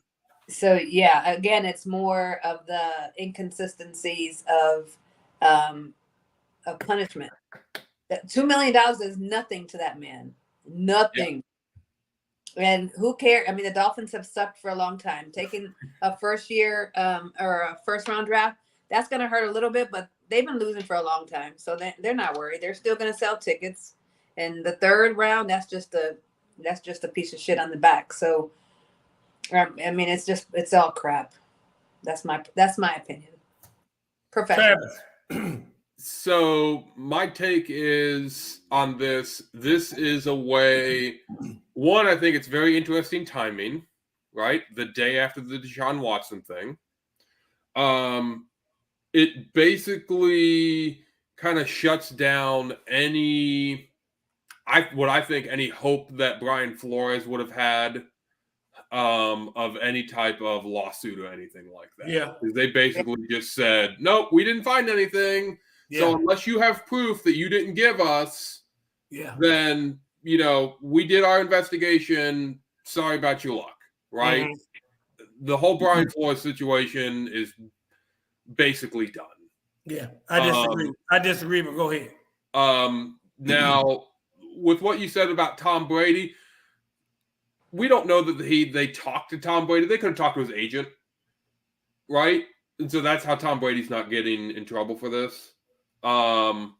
So, yeah, again, it's more of the inconsistencies of punishment. That $2 million is nothing to that man. Nothing. Yeah. And who cares? I mean, the Dolphins have sucked for a long time. Taking a first-year or a first-round draft, that's going to hurt a little bit, but they've been losing for a long time. So they're not worried. They're still going to sell tickets. And the third round, that's just a piece of shit on the back. So, I mean, it's all crap. That's my opinion. Professional. So my take is on this. This is a way. One, I think it's very interesting timing, right? The day after the Deshaun Watson thing. It basically kind of shuts down any hope that Brian Flores would have had of any type of lawsuit or anything like that. Yeah. They basically just said, nope, we didn't find anything. Yeah. So unless you have proof that you didn't give us, then, we did our investigation. sorry about your luck, right? The whole Brian Flores situation is basically done. Yeah, I disagree. I disagree, but go ahead. Now, with what you said about Tom Brady, we don't know that they talked to Tom Brady. They could have talked to his agent, right? And so that's how Tom Brady's not getting in trouble for this. Because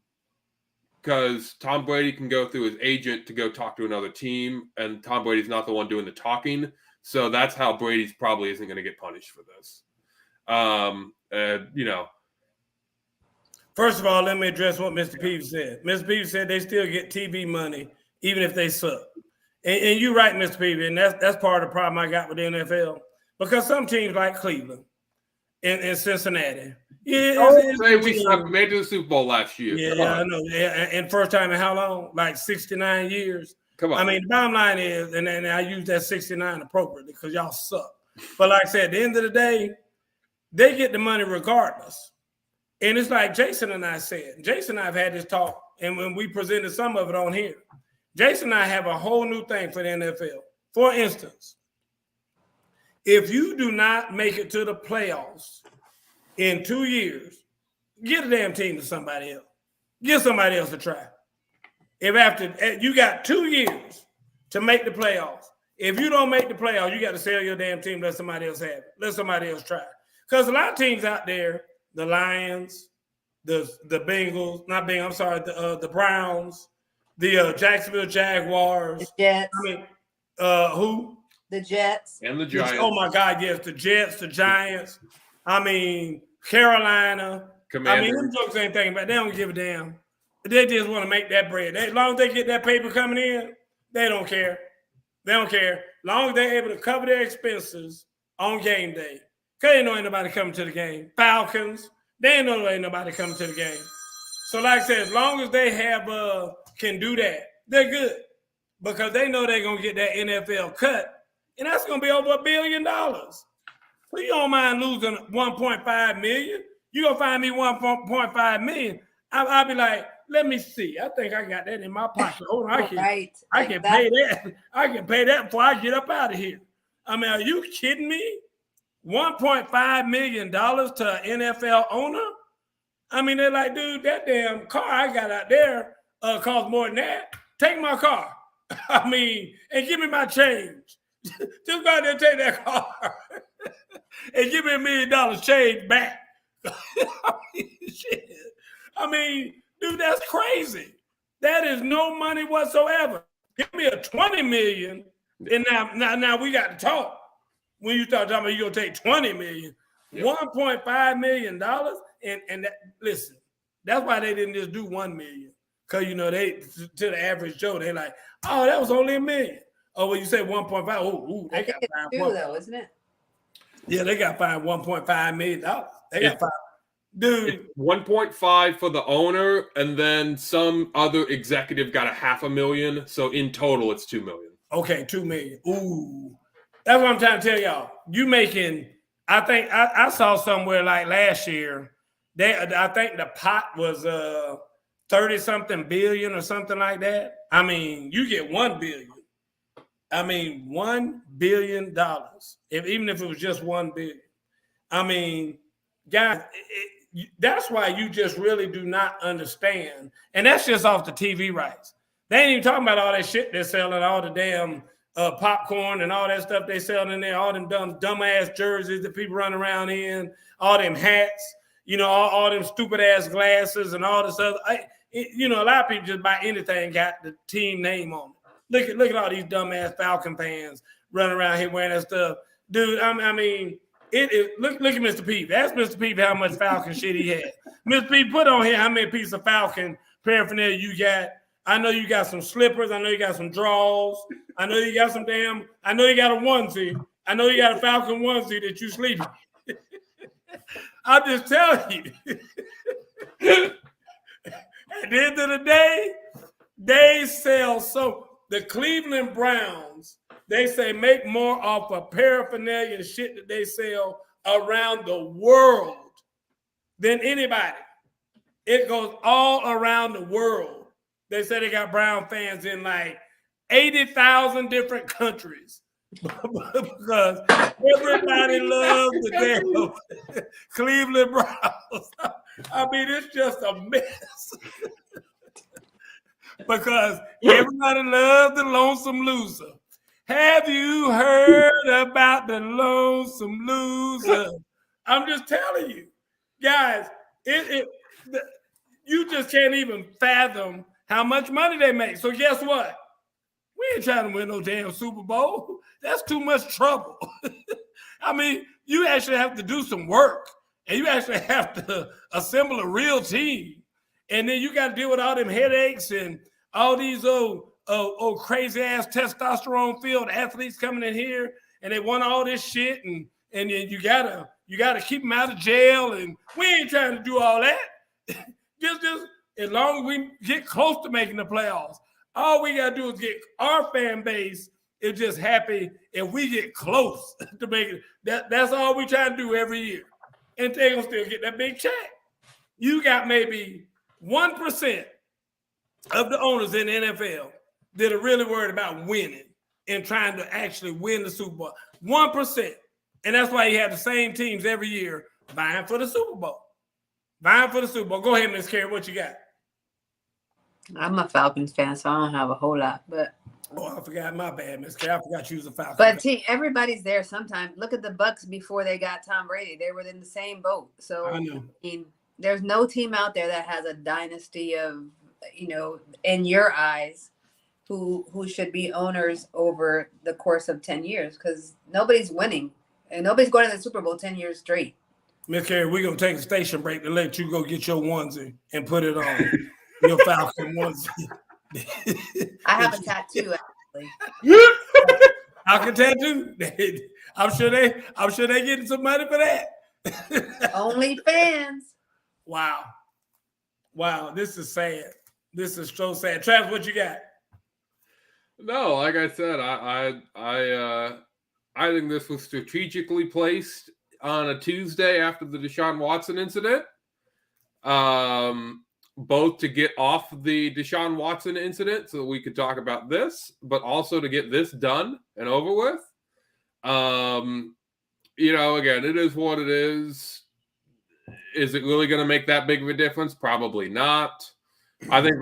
Tom Brady can go through his agent to go talk to another team, and Tom Brady's not the one doing the talking. So that's how Brady's probably isn't going to get punished for this. First of all, let me address what Mr. Peeves said. Mr. Peeves said they still get TV money even if they suck. And you're right, Mr. Peeves, and that's part of the problem I got with the NFL. Because some teams like Cleveland and Cincinnati. We sucked, made it to the Super Bowl last year. Yeah, I know. Yeah, and first time in how long? Like 69 years. Come on. I mean, the bottom line is, and I use that 69 appropriately because y'all suck. But like I said, at the end of the day, they get the money regardless. And it's like Jason and I said. Jason and I have had this talk, and when we presented some of it on here, Jason and I have a whole new thing for the NFL. For instance, if you do not make it to the playoffs in 2 years, give the damn team to somebody else. Give somebody else a try. If after you got 2 years to make the playoffs, if you don't make the playoffs, you got to sell your damn team, let somebody else have it. Let somebody else try. Because a lot of teams out there, the Lions, the Bengals, not Bengals, I'm sorry, the Browns, the Jacksonville Jaguars. The Jets. I mean, who? The Jets. And the Giants. Oh, my God, yes, the Jets, the Giants. I mean, Carolina. Commanders. I mean, them jokes ain't thinking about. They don't give a damn. They just want to make that bread. As long as they get that paper coming in, they don't care. They don't care. As long as they're able to cover their expenses on game day. Because they know ain't nobody coming to the game. Falcons, they ain't know ain't nobody coming to the game. So like I said, as long as they have can do that, they're good. Because they know they're going to get that NFL cut. And that's going to be over $1 billion. So you don't mind losing $1.5 million. You going to find me $1.5 million. I'll be like, let me see. I think I got that in my pocket. Hold on, I can pay that. I can pay that before I get up out of here. I mean, are you kidding me? $1.5 million to an NFL owner? I mean, they're like, dude, that damn car I got out there costs more than that. Take my car. I mean, and give me my change. Just go out there and take that car and give me $1 million change back. Shit. I mean, dude, that's crazy. That is no money whatsoever. Give me a $20 million, and now we got to talk. When you start talking about you're gonna take $20 million, $1.5 million, and that, listen, that's why they didn't just do $1 million. Because they to the average Joe, they're like, oh, that was only $1 million. Oh, well, you say 1.5. Oh, they got fined $2 though, isn't it? Yeah, they got fined $1.5 million. They got fined. Dude, 1.5 for the owner, and then some other executive got $500,000. So in total, it's $2 million. Okay, $2 million. Ooh, that's what I'm trying to tell y'all. You making? I think I saw somewhere like last year. I think the pot was 30-something billion or something like that. I mean, you get $1 billion. I mean, $1 billion. Even if it was just $1 billion. I mean, guys. That's why you just really do not understand. And that's just off the TV rights. They ain't even talking about all that shit they're selling, all the damn popcorn and all that stuff they selling in there, all them dumb-ass jerseys that people run around in, all them hats, all them stupid-ass glasses and all this other. A lot of people just buy anything got the team name on it. Look at all these dumb-ass Falcon fans running around here wearing that stuff. Dude, I mean... It is look at Mr. Peep. Ask Mr. Peep how much Falcon shit he had. Mr. Peep, put on here how many pieces of Falcon paraphernalia you got. I know you got some slippers. I know you got some drawers. I know you got some I know you got a onesie. I know you got a Falcon onesie that you sleep in. I'm just telling you. At the end of the day, they sell so the Cleveland Browns. They say make more off of paraphernalia and shit that they sell around the world than anybody. It goes all around the world. They say they got Brown fans in like 80,000 different countries. because everybody loves the damn Cleveland Browns. I mean, it's just a mess. Because everybody loves the lonesome loser. Have you heard about the lonesome loser? I'm just telling you, guys, you just can't even fathom how much money they make. So guess what? We ain't trying to win no damn Super Bowl. That's too much trouble. I mean, you actually have to do some work, and you actually have to assemble a real team. And then you got to deal with all them headaches and all these old crazy ass testosterone filled athletes coming in here, and they want all this shit, and then you gotta keep them out of jail, and we ain't trying to do all that. just as long as we get close to making the playoffs, all we gotta do is get our fan base is just happy if we get close to making it. That's all we try to do every year, and they're gonna still get that big check. You got maybe 1% of the owners in the NFL that are really worried about winning and trying to actually win the Super Bowl. 1%. And that's why you have the same teams every year vying for the Super Bowl. Vying for the Super Bowl. Go ahead, Miss Carey. What you got? I'm a Falcons fan, so I don't have a whole lot. But I forgot. My bad, Miss Carey. I forgot you was a Falcons But fan. everybody's there sometimes. Look at the Bucks before they got Tom Brady. They were in the same boat. So I know. I mean, there's no team out there that has a dynasty of, in your eyes, who should be owners over the course of 10 years, because nobody's winning and nobody's going to the Super Bowl 10 years straight. Miss Carey, we're going to take a station break to let you go get your onesie and put it on. Your Falcon onesie. I have a tattoo, actually. Falcon tattoo? I'm sure they getting some money for that. Only fans. Wow, this is sad. This is so sad. Travis, what you got? No, like I said, I think this was strategically placed on a Tuesday after the Deshaun Watson incident, both to get off the Deshaun Watson incident so that we could talk about this, but also to get this done and over with. Again, it is what it is. Is it really going to make that big of a difference? Probably not. I think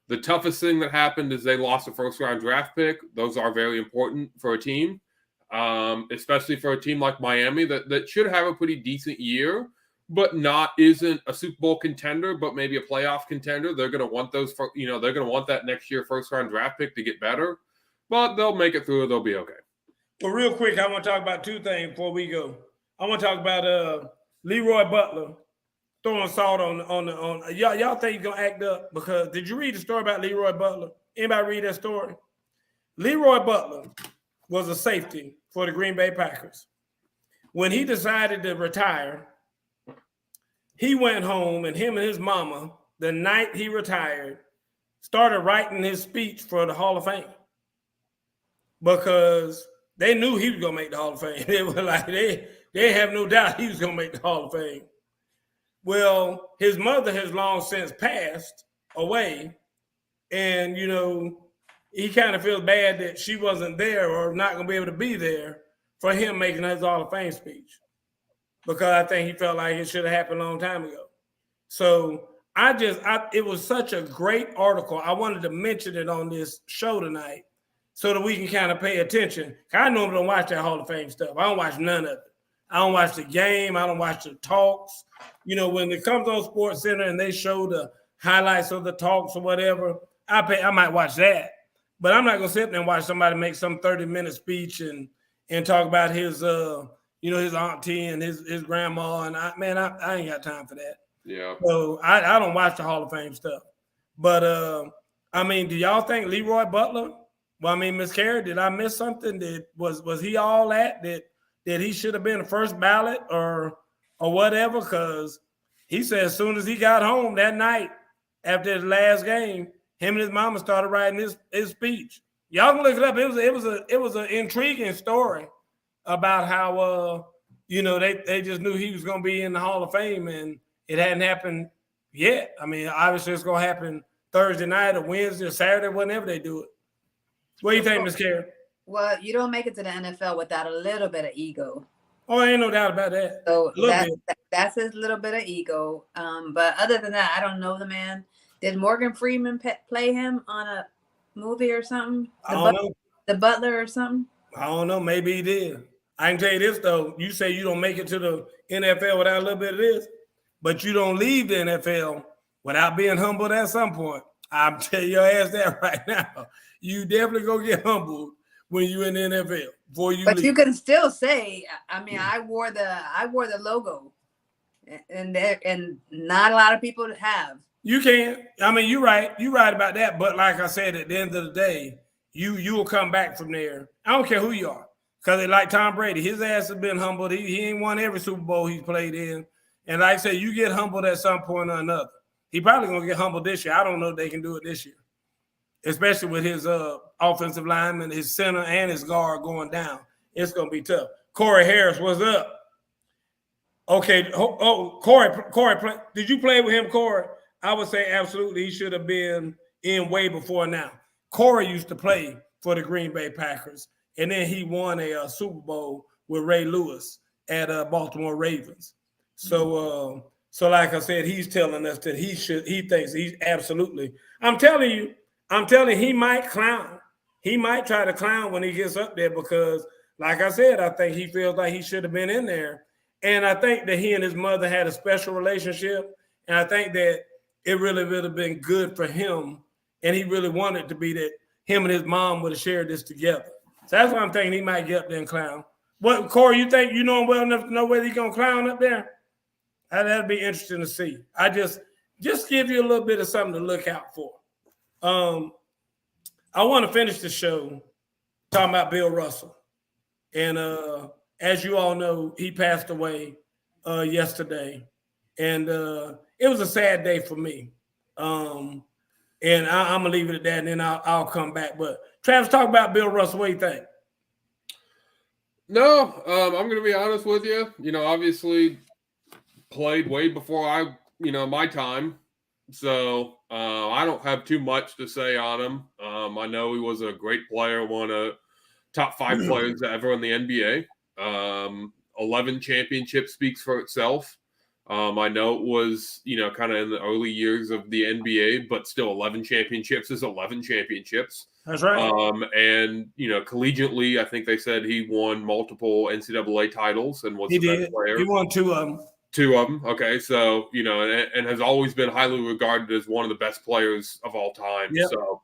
the toughest thing that happened is they lost a first-round draft pick. Those are very important for a team, especially for a team like Miami that should have a pretty decent year, but isn't a Super Bowl contender, but maybe a playoff contender. They're going to want they're going to want that next year first-round draft pick to get better, but they'll make it through. They'll be okay. Well, real quick, I want to talk about two things before we go. I want to talk about Leroy Butler throwing salt on y'all think he's gonna act up because did you read the story about Leroy Butler? Anybody read that story? Leroy Butler was a safety for the Green Bay Packers. When he decided to retire, he went home and him and his mama, the night he retired, started writing his speech for the Hall of Fame because they knew he was gonna make the Hall of Fame. They were like they have no doubt he was gonna make the Hall of Fame. Well, his mother has long since passed away, and he kind of feels bad that she wasn't there or not going to be able to be there for him making his Hall of Fame speech, because I think he felt like it should have happened a long time ago. So it was such a great article. I wanted to mention it on this show tonight so that we can kind of pay attention. I normally don't watch that Hall of Fame stuff. I don't watch none of it. I don't watch the game. I don't watch the talks. When it comes on Sports Center and they show the highlights of the talks or whatever, I might watch that. But I'm not gonna sit there and watch somebody make some 30-minute speech and talk about his his auntie and his grandma. And I ain't got time for that. Yeah. So I don't watch the Hall of Fame stuff. But do y'all think Leroy Butler? Well, Miss Carey, did I miss something? Was he all that he should have been the first ballot or whatever? Because he said as soon as he got home that night after his last game, him and his mama started writing his speech. Y'all can look it up. It was an intriguing story about how they just knew he was going to be in the Hall of Fame and it hadn't happened yet. Obviously it's going to happen Thursday night or Wednesday or Saturday, whenever they do it. What do you think, Ms. Karen? Well, you don't make it to the NFL without a little bit of ego. Oh, ain't no doubt about that. So that's his little bit of ego. But other than that, I don't know the man. Did Morgan Freeman play him on a movie or something? I don't know. The Butler or something? I don't know. Maybe he did. I can tell you this, though. You say you don't make it to the NFL without a little bit of this, but you don't leave the NFL without being humbled at some point. I'm telling your ass that right now. You definitely go get humbled when you're in the NFL before you leave. You can still say, I mean, I wore the logo, and not a lot of people have. You can. I mean, you're right. You're right about that. But like I said, at the end of the day, you will come back from there. I don't care who you are. Because like Tom Brady, his ass has been humbled. He ain't won every Super Bowl he's played in. And like I said, you get humbled at some point or another. He probably going to get humbled this year. I don't know if they can do it this year, especially with his offensive lineman, his center, and his guard going down. It's going to be tough. Corey Harris, what's up? Okay. Corey, did you play with him, Corey? I would say absolutely he should have been in way before now. Corey used to play for the Green Bay Packers, and then he won a Super Bowl with Ray Lewis at Baltimore Ravens. So like I said, he's telling us that he thinks he's absolutely. I'm telling you, he might clown. He might try to clown when he gets up there because, like I said, I think he feels like he should have been in there. And I think that he and his mother had a special relationship. And I think that it really would have been good for him. And he really wanted to be that him and his mom would have shared this together. So that's why I'm thinking he might get up there and clown. What, Corey, you think you know him well enough to know whether he's going to clown up there? That'd be interesting to see. I just give you a little bit of something to look out for. I want to finish the show talking about Bill Russell. And as you all know, he passed away yesterday. And it was a sad day for me. And I'm going to leave it at that, and then I'll come back. But Travis, talk about Bill Russell. What do you think? No, I'm going to be honest with you. You know, obviously played way before my time. So I don't have too much to say on him. I know he was a great player, one of top 5 players ever in the NBA. 11 championships speaks for itself. I know it was, kind of in the early years of the NBA, but still 11 championships is 11 championships. That's right. And, collegiately, I think they said he won multiple NCAA titles and was the best player. He won 2 of them. 2 of them. Okay. So, and has always been highly regarded as one of the best players of all time. Yep. So,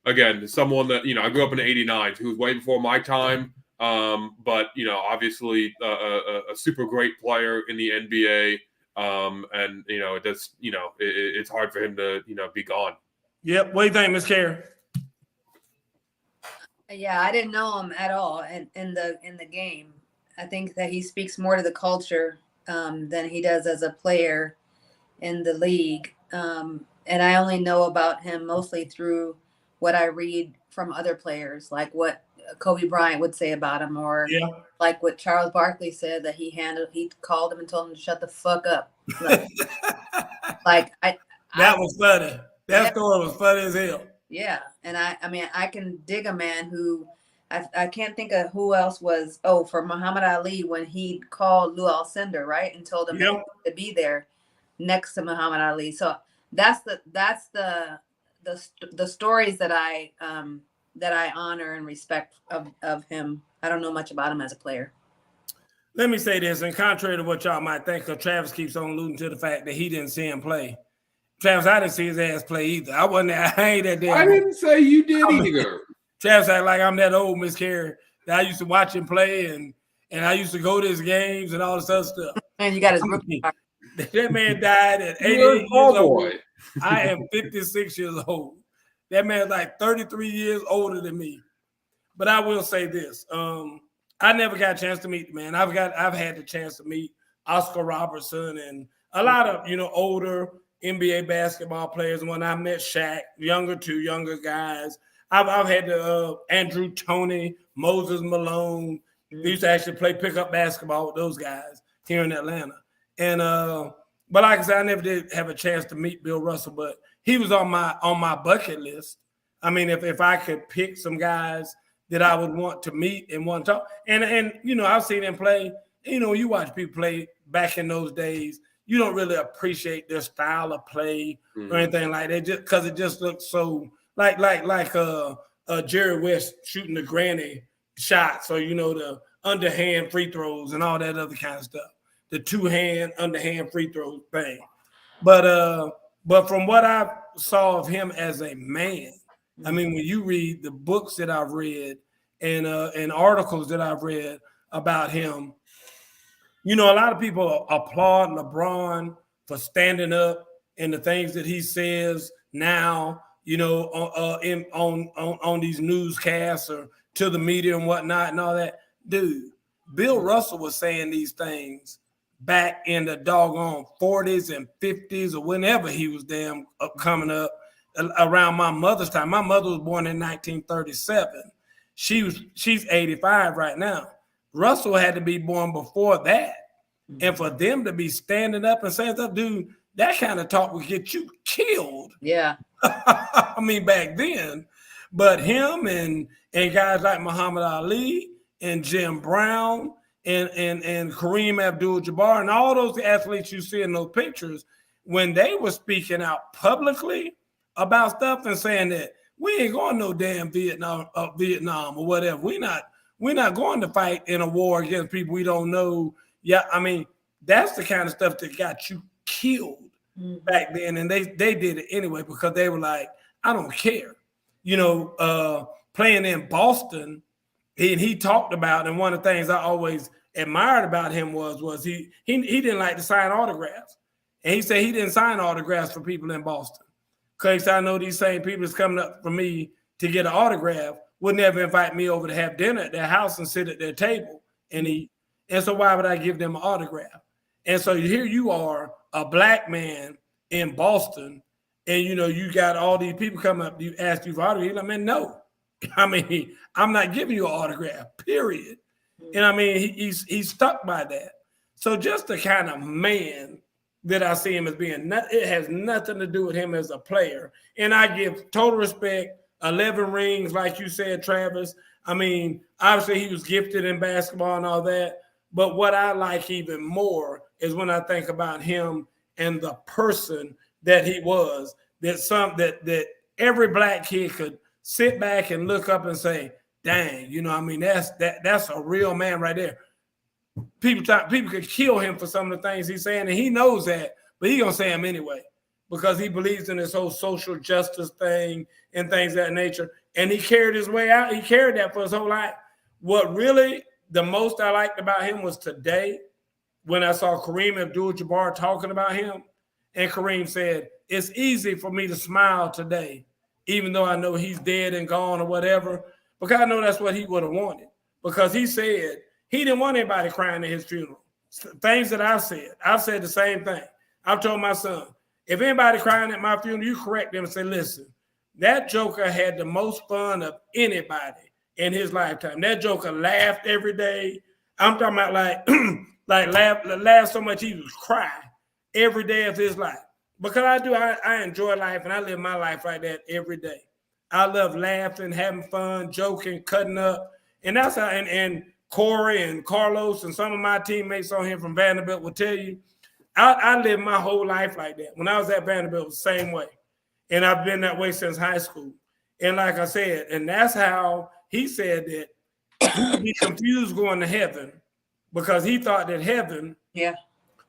again, someone that, I grew up in the 89, who was way before my time. But obviously a super great player in the NBA. And it does, it's hard for him to, be gone. Yep. What do you think, Ms. Karen? Yeah, I didn't know him at all in the game. I think that he speaks more to the culture than he does as a player in the league. And I only know about him mostly through what I read from other players, like what Kobe Bryant would say about him, or like what Charles Barkley said, that he called him and told him to shut the fuck up. That was funny. That story was funny as hell. Yeah. And I can dig a man who I can't think of who else was. Oh, for Muhammad Ali, when he called Lou Alcindor, right, and told him to be there next to Muhammad Ali. So that's the stories that I honor and respect of him. I don't know much about him as a player. Let me say this, and contrary to what y'all might think, because Travis keeps on alluding to the fact that he didn't see him play. Travis, I didn't see his ass play either. I wasn't there. I ain't that damn. I didn't say you did either. Travis act like I'm that old Miss Carey that I used to watch him play, and I used to go to his games and all this other stuff. And you got his rookie. That man died at 88 years old. I am 56 years old. That man's like 33 years older than me. But I will say this. I never got a chance to meet the man. I've had the chance to meet Oscar Robertson and a lot of, older NBA basketball players. When I met Shaq, younger guys. I've had the Andrew Toney, Moses Malone. We used to actually play pickup basketball with those guys here in Atlanta. And but like I said, I never did have a chance to meet Bill Russell, but he was on my bucket list. I mean, if I could pick some guys that I would want to meet and want to talk, and you know, I've seen him play. You know, you watch people play back in those days, you don't really appreciate their style of play or anything like that, just because it just looks so like Jerry West shooting the granny shots, so you know, the underhand free throws and all that other kind of stuff, the two-hand underhand free throw thing. But from what I saw of him as a man, I mean, when you read the books that I've read and articles that I've read about him, you know, a lot of people applaud LeBron for standing up and the things that he says now, you know, on these newscasts or to the media and whatnot and all that. Dude, Bill Russell was saying these things back in the doggone 40s and 50s or whenever he was coming up around my mother's time. My mother was born in 1937. She's 85 right now. Russell had to be born before that. And for them to be standing up and saying stuff, dude, that kind of talk would get you killed. Yeah. I mean, back then. But him and guys like Muhammad Ali and Jim Brown and Kareem Abdul-Jabbar and all those athletes you see in those pictures, when they were speaking out publicly about stuff and saying that we ain't going no damn Vietnam or whatever. We're not going to fight in a war against people we don't know. Yeah, I mean, that's the kind of stuff that got you killed back then. And they did it anyway because they were like, I don't care. You know, playing in Boston, he talked about, and one of the things I always admired about him was he didn't like to sign autographs. And he said he didn't sign autographs for people in Boston. Because I know these same people that's coming up for me to get an autograph would never invite me over to have dinner at their house and sit at their table and eat. And so why would I give them an autograph? And so here you are, a black man in Boston, and you know, you got all these people come up, you ask you for autograph. You're like, man, no. I mean, I'm not giving you an autograph, period. And I mean, he's stuck by that. So just the kind of man that I see him as being, it has nothing to do with him as a player. And I give total respect, 11 rings, like you said, Travis. I mean, obviously he was gifted in basketball and all that. But what I like even more is when I think about him and the person that he was, that every black kid could sit back and look up and say, dang, you know, I mean, that's a real man right there. People could kill him for some of the things he's saying, and he knows that, but he's gonna say them anyway because he believes in this whole social justice thing and things of that nature. And he carried his way out. He carried that for his whole life. What really the most I liked about him was today when I saw Kareem Abdul-Jabbar talking about him, and Kareem said, it's easy for me to smile today, even though I know he's dead and gone or whatever, because I know that's what he would have wanted. Because he said he didn't want anybody crying at his funeral. Things that I've said the same thing. I've told my son, if anybody crying at my funeral, you correct them and say, listen, that joker had the most fun of anybody in his lifetime. That joker laughed every day. I'm talking about like laugh so much he was crying every day of his life. Because I enjoy life and I live my life like that every day. I love laughing, having fun, joking, cutting up. And that's how, and Corey and Carlos and some of my teammates on here from Vanderbilt will tell you, I lived my whole life like that. When I was at Vanderbilt, it was the same way. And I've been that way since high school. And like I said, and that's how he said that he would be confused going to heaven because he thought that heaven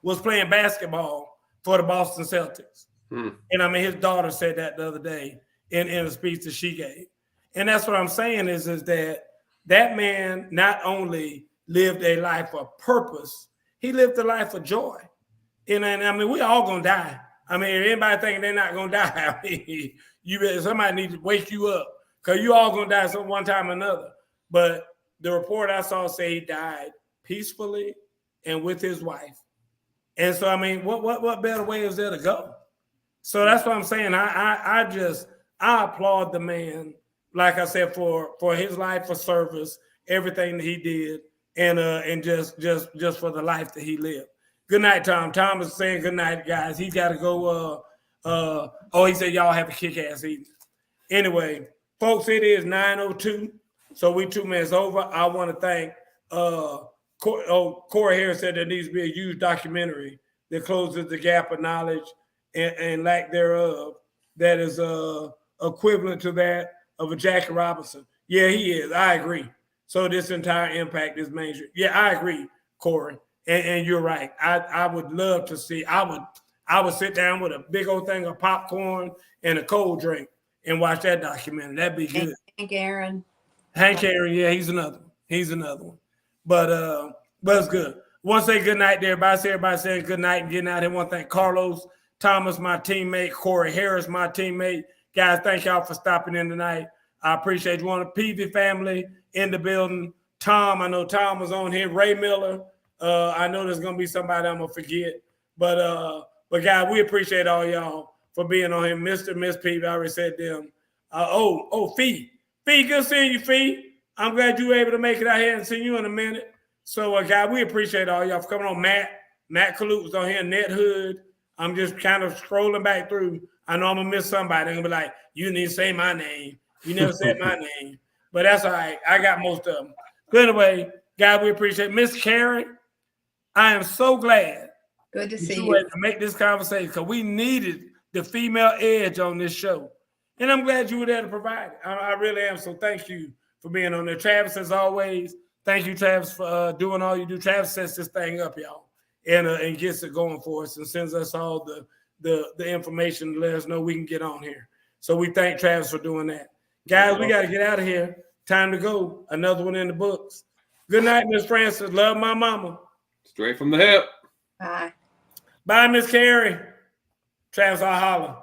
was playing basketball for the Boston Celtics. And I mean, his daughter said that the other day in a speech that she gave. And that's what I'm saying is that man not only lived a life of purpose, he lived a life of joy. And I mean, we all gonna die. I mean, if anybody thinking they're not gonna die, I mean, somebody needs to wake you up because you all gonna die some one time or another. But the report I saw say he died peacefully and with his wife. And so, I mean, what better way is there to go? So that's what I'm saying. I applaud the man, like I said, for his life of service, everything that he did, and just for the life that he lived. Good night, Tom. Tom is saying good night, guys. He's got to go. He said y'all have a kick-ass evening. Anyway, Folks, it is 9:02, so we 2 minutes over. I want to thank Corey Harris said there needs to be a huge documentary that closes the gap of knowledge and lack thereof that is equivalent to that of a Jackie Robinson. Yeah, he is. I agree. So this entire impact is major. Yeah, I agree, Corey. And you're right. I would love to see. I would sit down with a big old thing of popcorn and a cold drink and watch that documentary. That'd be good. Hank Aaron. Hank Aaron, yeah, he's another one. But it's good. I want to say good night to everybody. See everybody saying good night and getting out here. I want to thank Carlos Thomas, my teammate, Corey Harris, my teammate. Guys, thank y'all for stopping in tonight. I appreciate you. Want the PV family in the building. Tom, I know Tom was on here. Ray Miller. I know there's gonna be somebody I'm gonna forget. But guys, we appreciate all y'all for being on here. Mr. and Miss PV, I already said them. Fee. Fee, good seeing you, Fee. I'm glad you were able to make it out here and see you in a minute. So, guys, we appreciate all y'all for coming on. Matt Kalute was on here, Net Hood. I'm just kind of scrolling back through. I know I'm going to miss somebody. They're going to be like, you need to say my name. You never said my name. But that's all right. I got most of them. But anyway, guys, we appreciate Miss Karen. I am so glad Good to see you you. were able to make this conversation because we needed the female edge on this show. And I'm glad you were there to provide it. I really am. So thank you for being on there. Travis, as always, thank you, Travis, for doing all you do. Travis sets this thing up, y'all, and gets it going for us and sends us all the information to let us know we can get on here. So we thank Travis for doing that. Guys, we got to get out of here. Time to go. Another one in the books. Good night, Miss Francis. Love my mama. Straight from the hip. Bye. Bye, Miss Carrie. Travis, I'll holler.